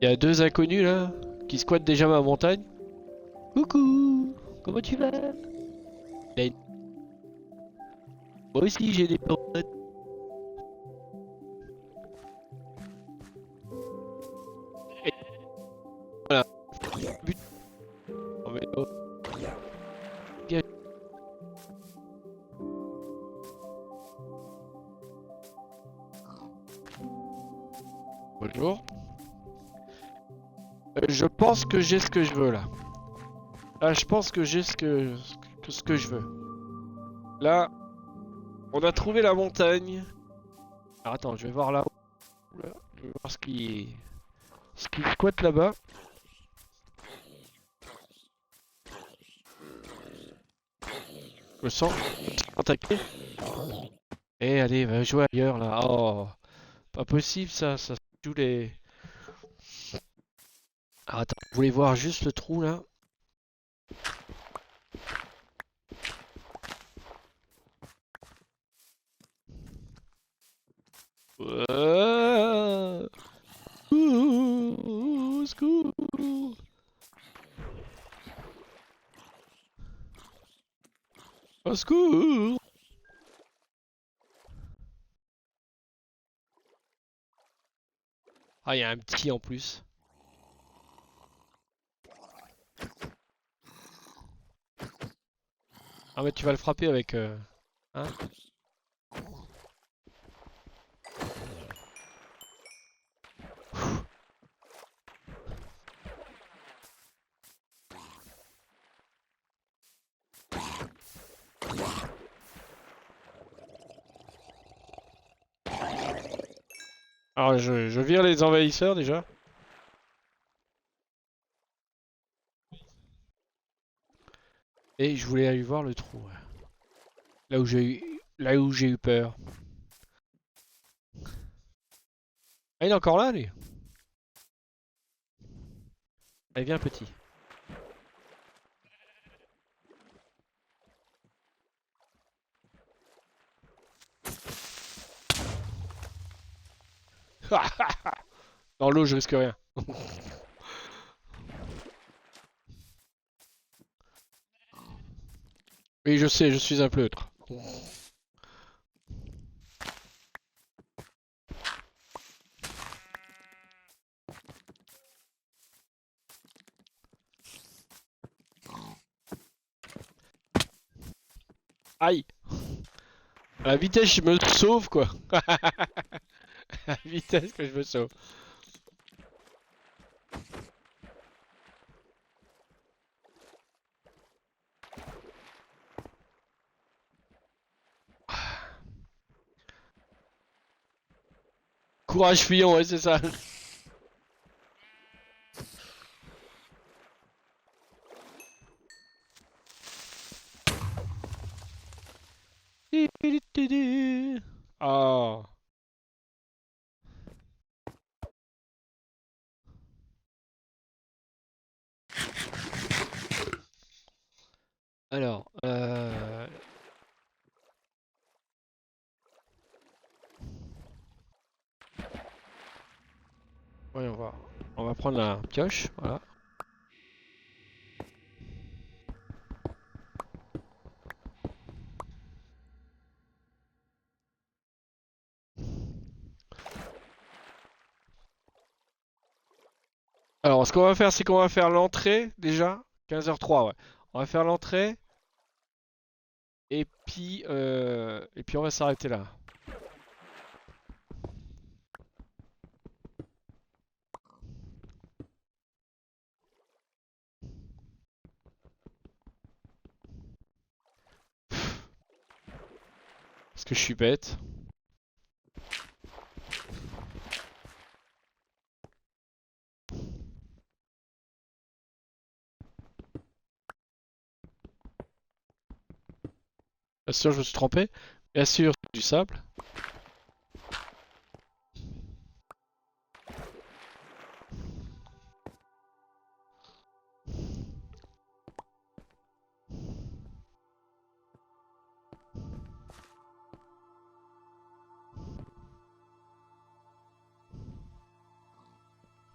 Il y a deux inconnus là qui squattent déjà ma montagne. Coucou! Comment tu vas? Là, moi aussi j'ai des potes. Et voilà. But. Oh, mais oh. Bien. Bonjour. Je pense que j'ai ce que je veux là. Là, je pense que j'ai ce que je veux. Là, on a trouvé la montagne. Alors attends, je vais voir là-haut. Là, je vais voir ce qui squatte là-bas. Je me sens attaqué. Eh allez, va jouer ailleurs là. Oh, pas possible ça se joue les... Ah, attends, vous voulez voir juste le trou là? Au secours. Au secours. Ah, il y a un petit en plus. Ah mais tu vas le frapper avec... Hein? Alors je vire les envahisseurs déjà. Et je voulais aller voir le trou. Ouais. Là où j'ai eu peur. Ah, il est encore là lui. Allez viens petit. Dans l'eau je risque rien. Oui je sais, je suis un pleutre. Aïe. À la vitesse je me sauve quoi. À la vitesse que je me sauve. Courage fuyant, ouais c'est ça. Oh. Alors, Ouais, on va prendre la pioche, voilà. Alors, ce qu'on va faire, c'est qu'on va faire l'entrée, déjà. 15h03, ouais. On va faire l'entrée. Et puis on va s'arrêter là. Parce que je suis bête. Bien sûr, je me suis trompé. Bien sûr, c'est du sable.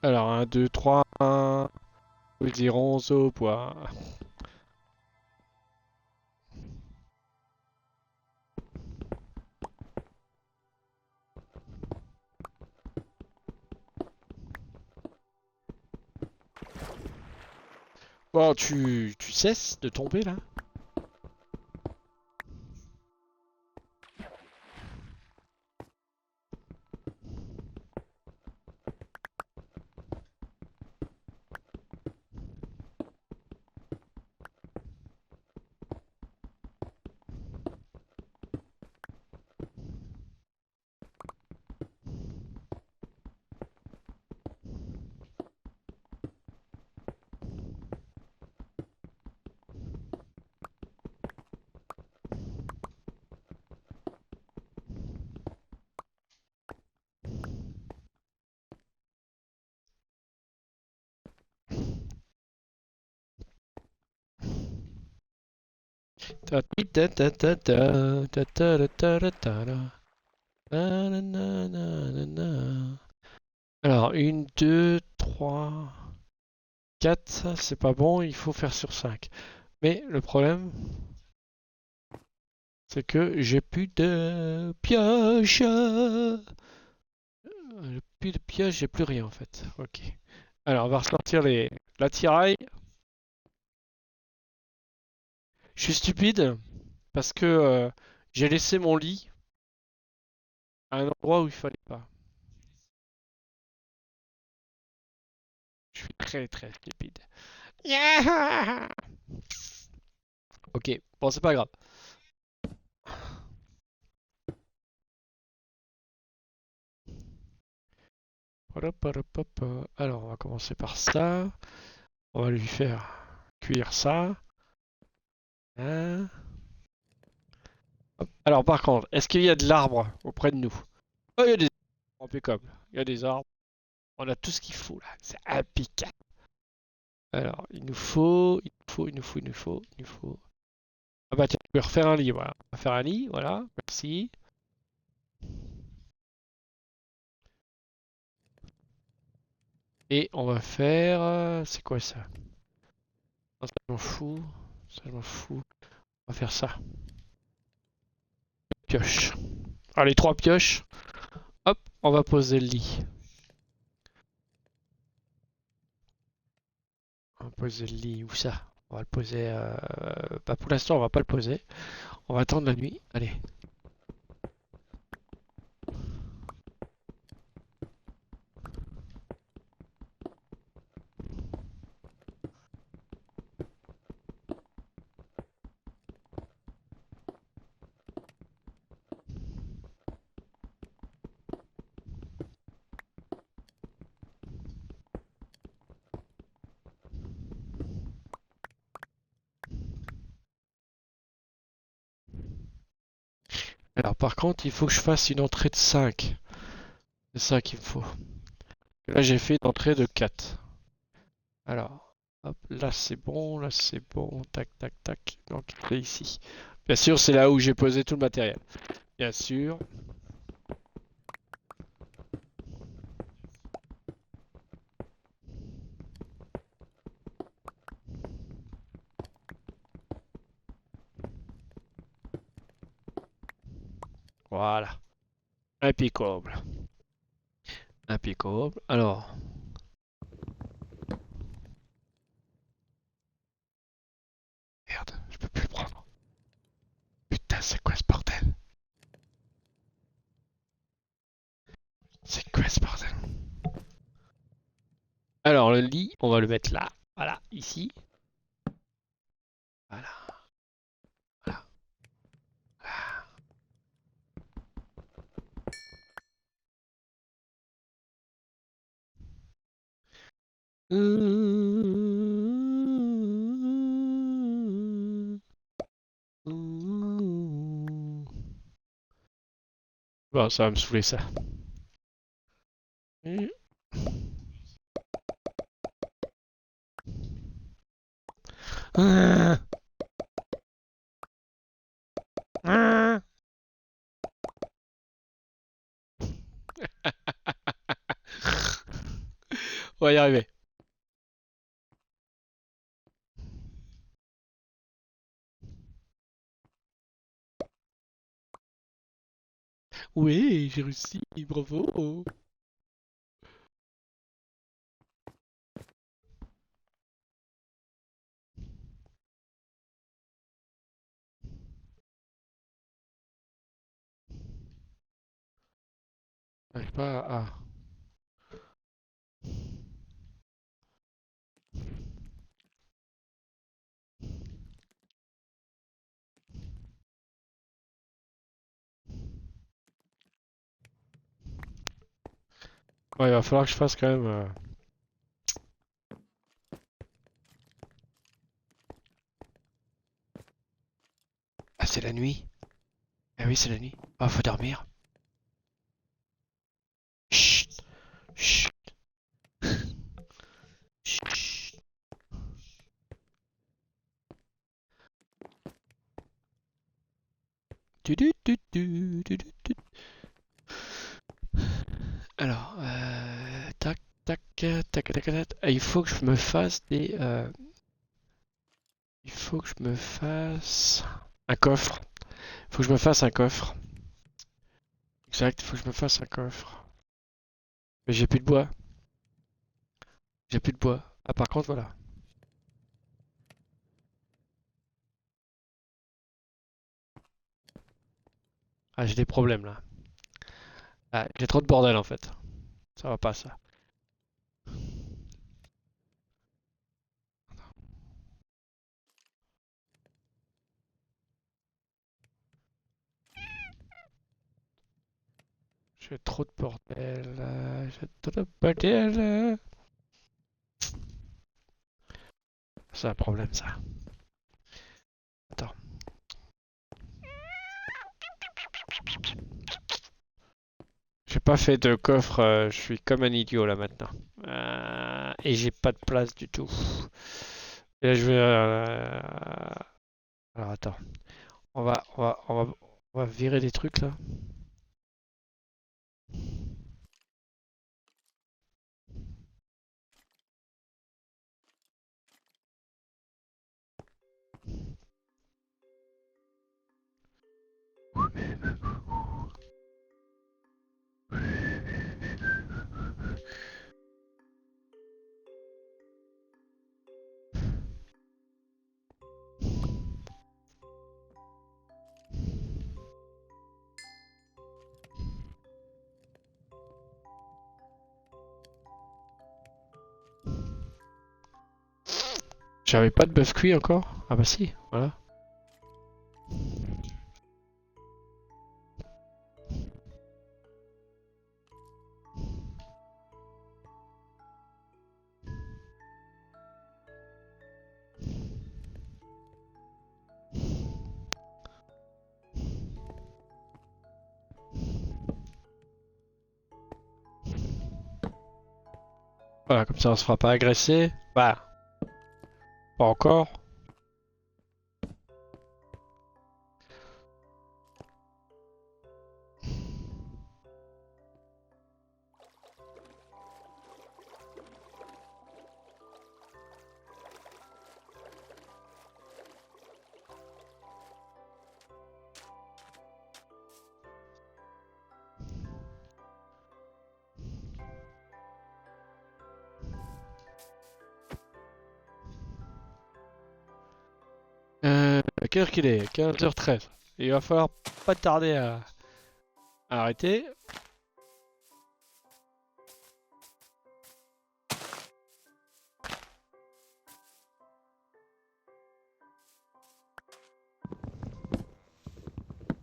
Alors, 1, 2, 3, 1. Nous irons au bois. Bon, tu cesses de tomber là? Ta ta ta ta ta ta ta ta ta ta ta. Na, na, na, na, na. Alors, 1, 2, 3, 4, c'est pas bon, il faut faire sur 5. Mais le problème, c'est que j'ai plus de pioche. Plus de pioche, j'ai plus rien en fait. Ok. Alors, on va ressortir l'attirail. Je suis stupide parce que j'ai laissé mon lit à un endroit où il fallait pas. Je suis très très stupide. Yeah. Ok, bon, c'est pas grave. Alors, on va commencer par ça. On va lui faire cuire ça. Hein. Hop. Alors, par contre, est-ce qu'il y a de l'arbre auprès de nous? Oh, il y a des arbres, impeccable. Il y a des arbres. On a tout ce qu'il faut là. C'est impeccable. Alors, il nous faut. Ah bah tiens, je vais refaire un lit, voilà. On va faire un lit, voilà. Merci. Et on va faire. C'est quoi ça? Non, ça, je m'en fous. Ça, je m'en fous. On va faire ça. Pioche. Allez, 3 pioches. Hop, on va poser le lit. On va poser le lit, où ça? On va le poser. Bah pour l'instant, on va pas le poser. On va attendre la nuit. Allez. Alors par contre, il faut que je fasse une entrée de 5. C'est ça qu'il me faut. Là, j'ai fait une entrée de 4. Alors, hop, là c'est bon, là c'est bon. Tac, tac, tac. Donc, c'est ici. Bien sûr, c'est là où j'ai posé tout le matériel. Bien sûr. Voilà. Impeccable. Impeccable. Alors. Merde, je peux plus le prendre. Putain, c'est quoi ce bordel? C'est quoi ce bordel? Alors, le lit, on va le mettre là. Voilà, ici. Voilà. Voilà. Bon, ça va me saouler ça. On va y arriver. Oui, j'ai réussi, bravo. J'arrive pas à... Ouais, il va falloir que je fasse quand même... Ah, c'est la nuit. Ah oui, c'est la nuit. Ah, faut dormir. Chut, chut, chut. Tu, tu, tu, tu, tu, tu, tu. Alors, tac, tac, tac, tac, tac, tac. Ah, il faut que je me fasse des... Il faut que je me fasse... Un coffre. Il faut que je me fasse un coffre. Exact, il faut que je me fasse un coffre. Mais j'ai plus de bois. J'ai plus de bois. Ah, par contre, voilà. Ah, j'ai des problèmes là. Ah, j'ai trop de bordel en fait. Ça va pas ça. J'ai trop de bordel. J'ai trop de bordel. C'est un problème ça. Attends. J'ai pas fait de coffre. Je suis comme un idiot là maintenant. Et j'ai pas de place du tout. Et là, je vais. Alors attends. On va virer des trucs là. J'avais pas de bœuf cuit encore. Ah bah si. Voilà. Voilà, comme ça on se fera pas agresser. Bah, pas encore. quelle heure qu'il est? 15h13. Il va falloir pas tarder à arrêter.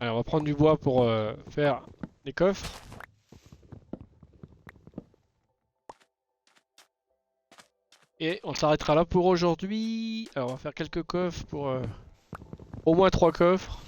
Alors on va prendre du bois pour faire les coffres. Et on s'arrêtera là pour aujourd'hui. Alors on va faire quelques coffres pour au moins 3 coffres.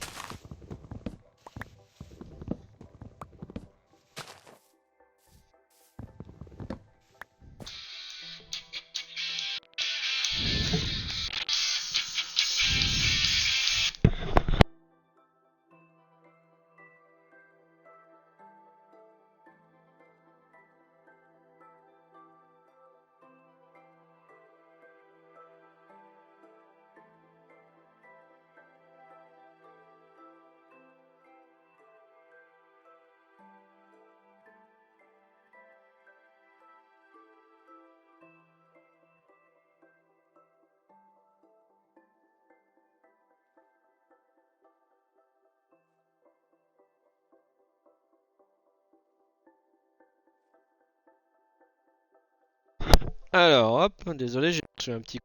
Alors hop, désolé j'ai reçu un petit coup.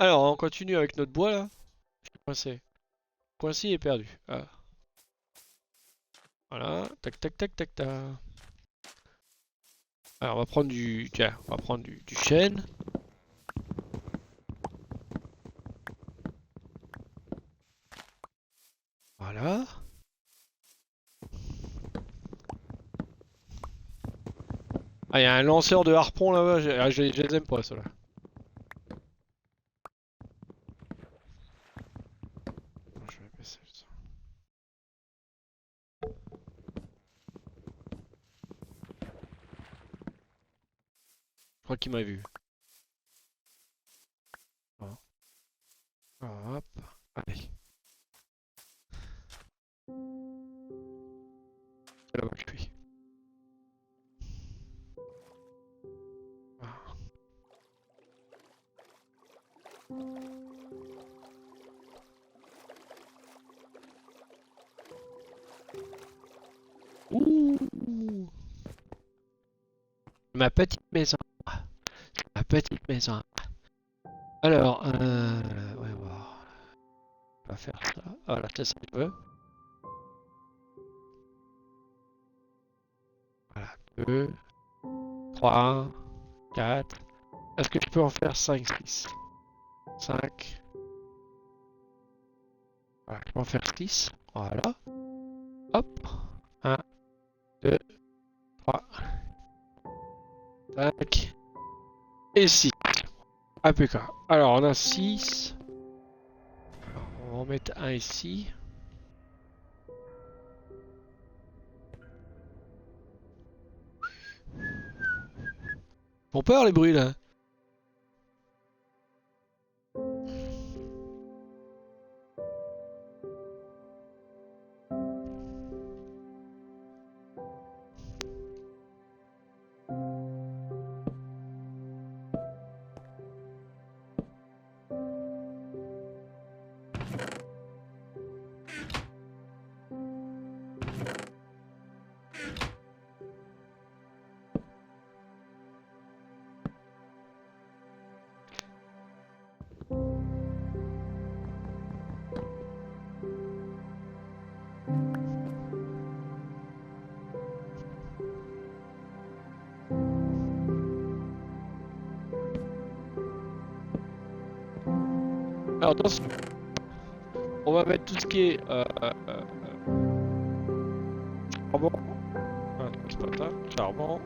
Alors on continue avec notre bois là. Je suis coincé. Coincé et perdu. Ah. Voilà, tac tac tac tac tac. Alors on va prendre du. Tiens, on va prendre du chêne. Voilà. Ah, il y a un lanceur de harpon là-bas, je les aime pas ceux-là. Je vais baisser ça. Je crois qu'il m'a vu. Voilà. Hop, allez. C'est là-bas que je suis. Ah. Ouh. Ma petite maison. Ma petite maison. Alors, ouais, on va faire ça. Voilà, c'est ça que je veux. Voilà, 2, 3, 4. Est-ce que je peux en faire 5, 6? 5. Voilà, je peux en faire 6. Voilà. Hop. 1, 2, 3, 5 et 6. Impeccable. Alors, on a 6. On va en mettre un ici. Font peur les bruits là. Alors attention, on va mettre tout ce qui est charbon. Ah, c'est pas ça, charbon.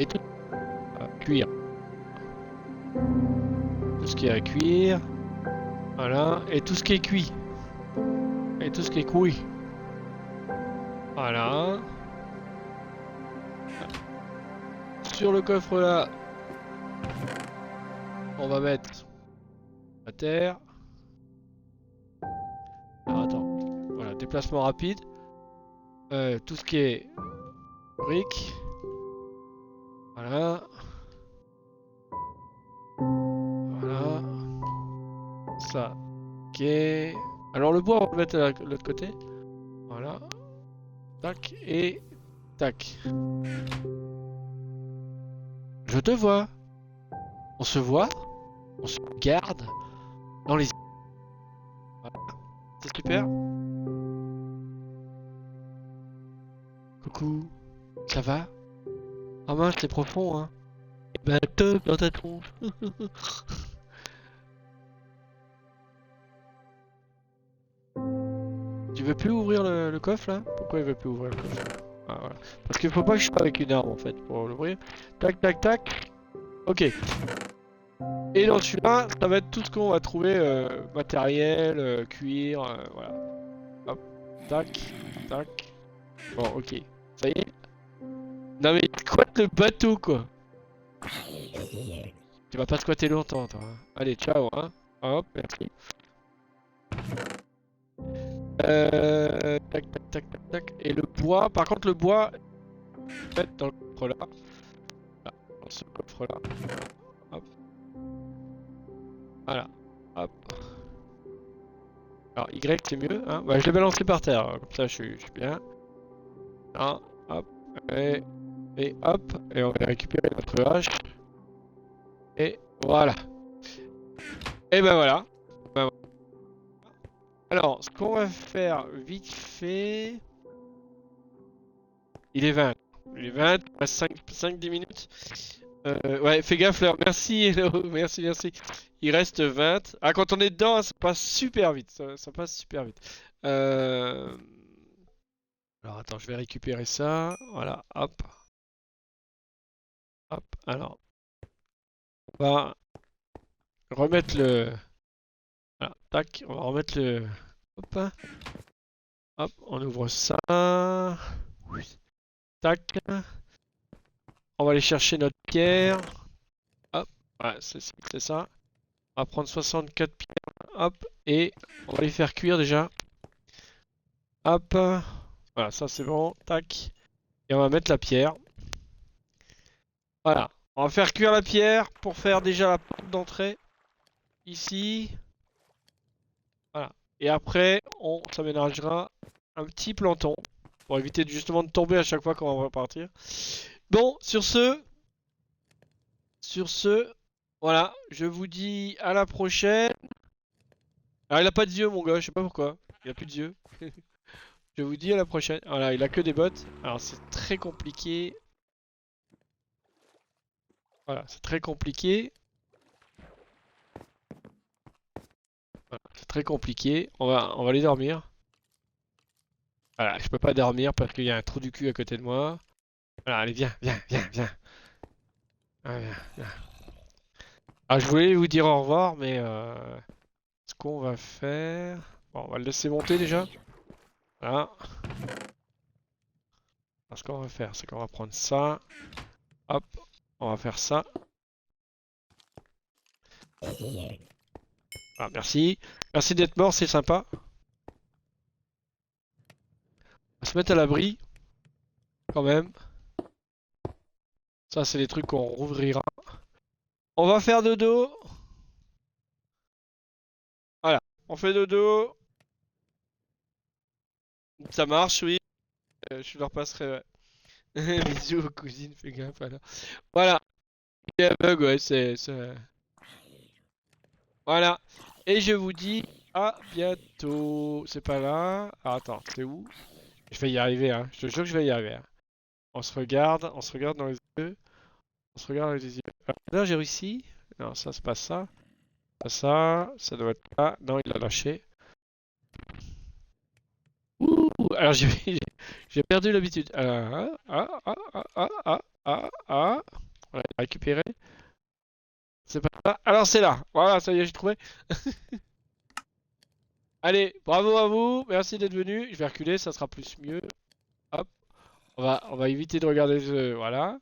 Et tout cuire. Tout ce qui est à cuire. Voilà. Et tout ce qui est cuit. Et tout ce qui est cuit. Voilà. Sur le coffre là, on va mettre la terre. Alors, attends. Voilà, déplacement rapide. Tout ce qui est briques. Voilà. Voilà. ça. Ok. Alors le bois, on va le mettre de l'autre côté. Voilà. Tac et tac. Je te vois. On se voit. On se regarde. Dans les... Voilà. C'est super. Coucou. Ça va? Ah mince, c'est profond, hein. Eh ben, toc dans ta tronche. Tu veux plus ouvrir le coffre là? Pourquoi il veut plus ouvrir le coffre? Ah, voilà. Parce qu'il faut pas que je sois avec une arme en fait pour l'ouvrir. Tac tac tac. Ok. Et dans celui-là, ça va être tout ce qu'on va trouver matériel, cuir, voilà. Hop. Tac. Tac. Bon ok. Ça y est. Non mais squatte le bateau quoi. Tu vas pas squatter longtemps toi. Hein. Allez ciao hein. Hop merci. Tac tac tac tac tac. Et le bois, par contre le bois, mettre dans le coffre là. Là, dans ce coffre là. Hop. Voilà. Hop. Alors Y c'est mieux, hein. Bah, je l'ai balancé par terre, hein. Comme ça je suis bien. Hein. Hop. Et hop. Et on va récupérer notre hache. Et voilà. Et ben voilà. Alors, ce qu'on va faire vite fait... Il est 20. Il est 20, il reste 5-10 minutes. Ouais, fais gaffe là. Merci, hello. Merci, merci. Il reste 20. Ah, quand on est dedans, hein, ça passe super vite. Ça passe super vite. Alors, attends, je vais récupérer ça. Voilà, hop. Hop, alors. On va remettre le... Voilà, tac. On va remettre le... Hop. Hop, on ouvre ça. Tac. On va aller chercher notre pierre. Hop, ouais, c'est ça. On va prendre 64 pierres. Hop, et on va les faire cuire déjà. Hop. Voilà, ça c'est bon. Tac. Et on va mettre la pierre. Voilà. On va faire cuire la pierre pour faire déjà la porte d'entrée. Ici. Voilà. Et après, on s'aménagera un petit planton. Pour éviter justement de tomber à chaque fois qu'on va repartir. Bon, sur ce, voilà, je vous dis à la prochaine. Alors il a pas de yeux mon gars, je sais pas pourquoi. Il a plus de yeux. Je vous dis à la prochaine. Voilà, il a que des bottes. Alors c'est très compliqué. Voilà, c'est très compliqué. Voilà, c'est très compliqué. On va aller dormir. Voilà, je peux pas dormir parce qu'il y a un trou du cul à côté de moi. Voilà, allez, viens, viens, viens, viens. Ah, viens, viens. Ah, je voulais vous dire au revoir, mais ce qu'on va faire... Bon, on va le laisser monter déjà. Voilà. Alors, ce qu'on va faire, c'est qu'on va prendre ça. Hop, on va faire ça. Ah, merci. Merci d'être mort, c'est sympa. On va se mettre à l'abri. Quand même. Ça, c'est des trucs qu'on rouvrira. On va faire dodo. Voilà. On fait dodo. Ça marche, oui. Je leur passerai, ouais. Bisous aux cousines, fais gaffe alors. Voilà. Il y a un bug, ouais, Voilà. Et je vous dis à bientôt. C'est pas là. Ah, attends, c'est où? Je vais y arriver, hein. Je te jure que je vais y arriver. Hein. On se regarde dans les yeux. On se regarde dans les yeux. Ah, là, j'ai réussi. Non, ça, c'est pas ça. Pas ça. Ça doit être là. Non, il l'a lâché. Ouh, alors j'ai perdu l'habitude. On va récupérer. C'est pas ça. Alors c'est là. Voilà, ça y est, j'ai trouvé. Allez, bravo à vous. Merci d'être venu. Je vais reculer, ça sera plus mieux. Hop. On va éviter de regarder voilà.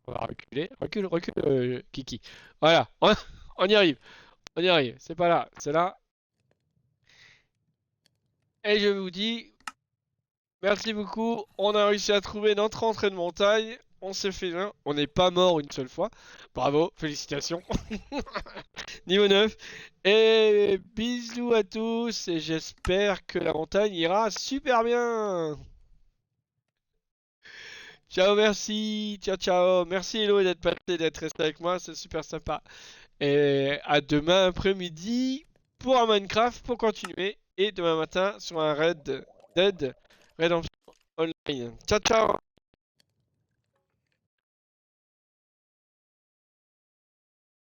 On va reculer. Recule, recule, Kiki. Voilà. On y arrive. On y arrive. C'est pas là. C'est là. Et je vous dis, merci beaucoup. On a réussi à trouver notre entrée de montagne. On s'est fait un. On n'est pas mort une seule fois. Bravo, félicitations. Niveau 9. Et bisous à tous et j'espère que la montagne ira super bien. Ciao, merci. Ciao, ciao. Merci Hello d'être passé, d'être resté avec moi, c'est super sympa. Et à demain après-midi pour un Minecraft pour continuer. Et demain matin sur un Red Dead Redemption Online. Ciao, ciao.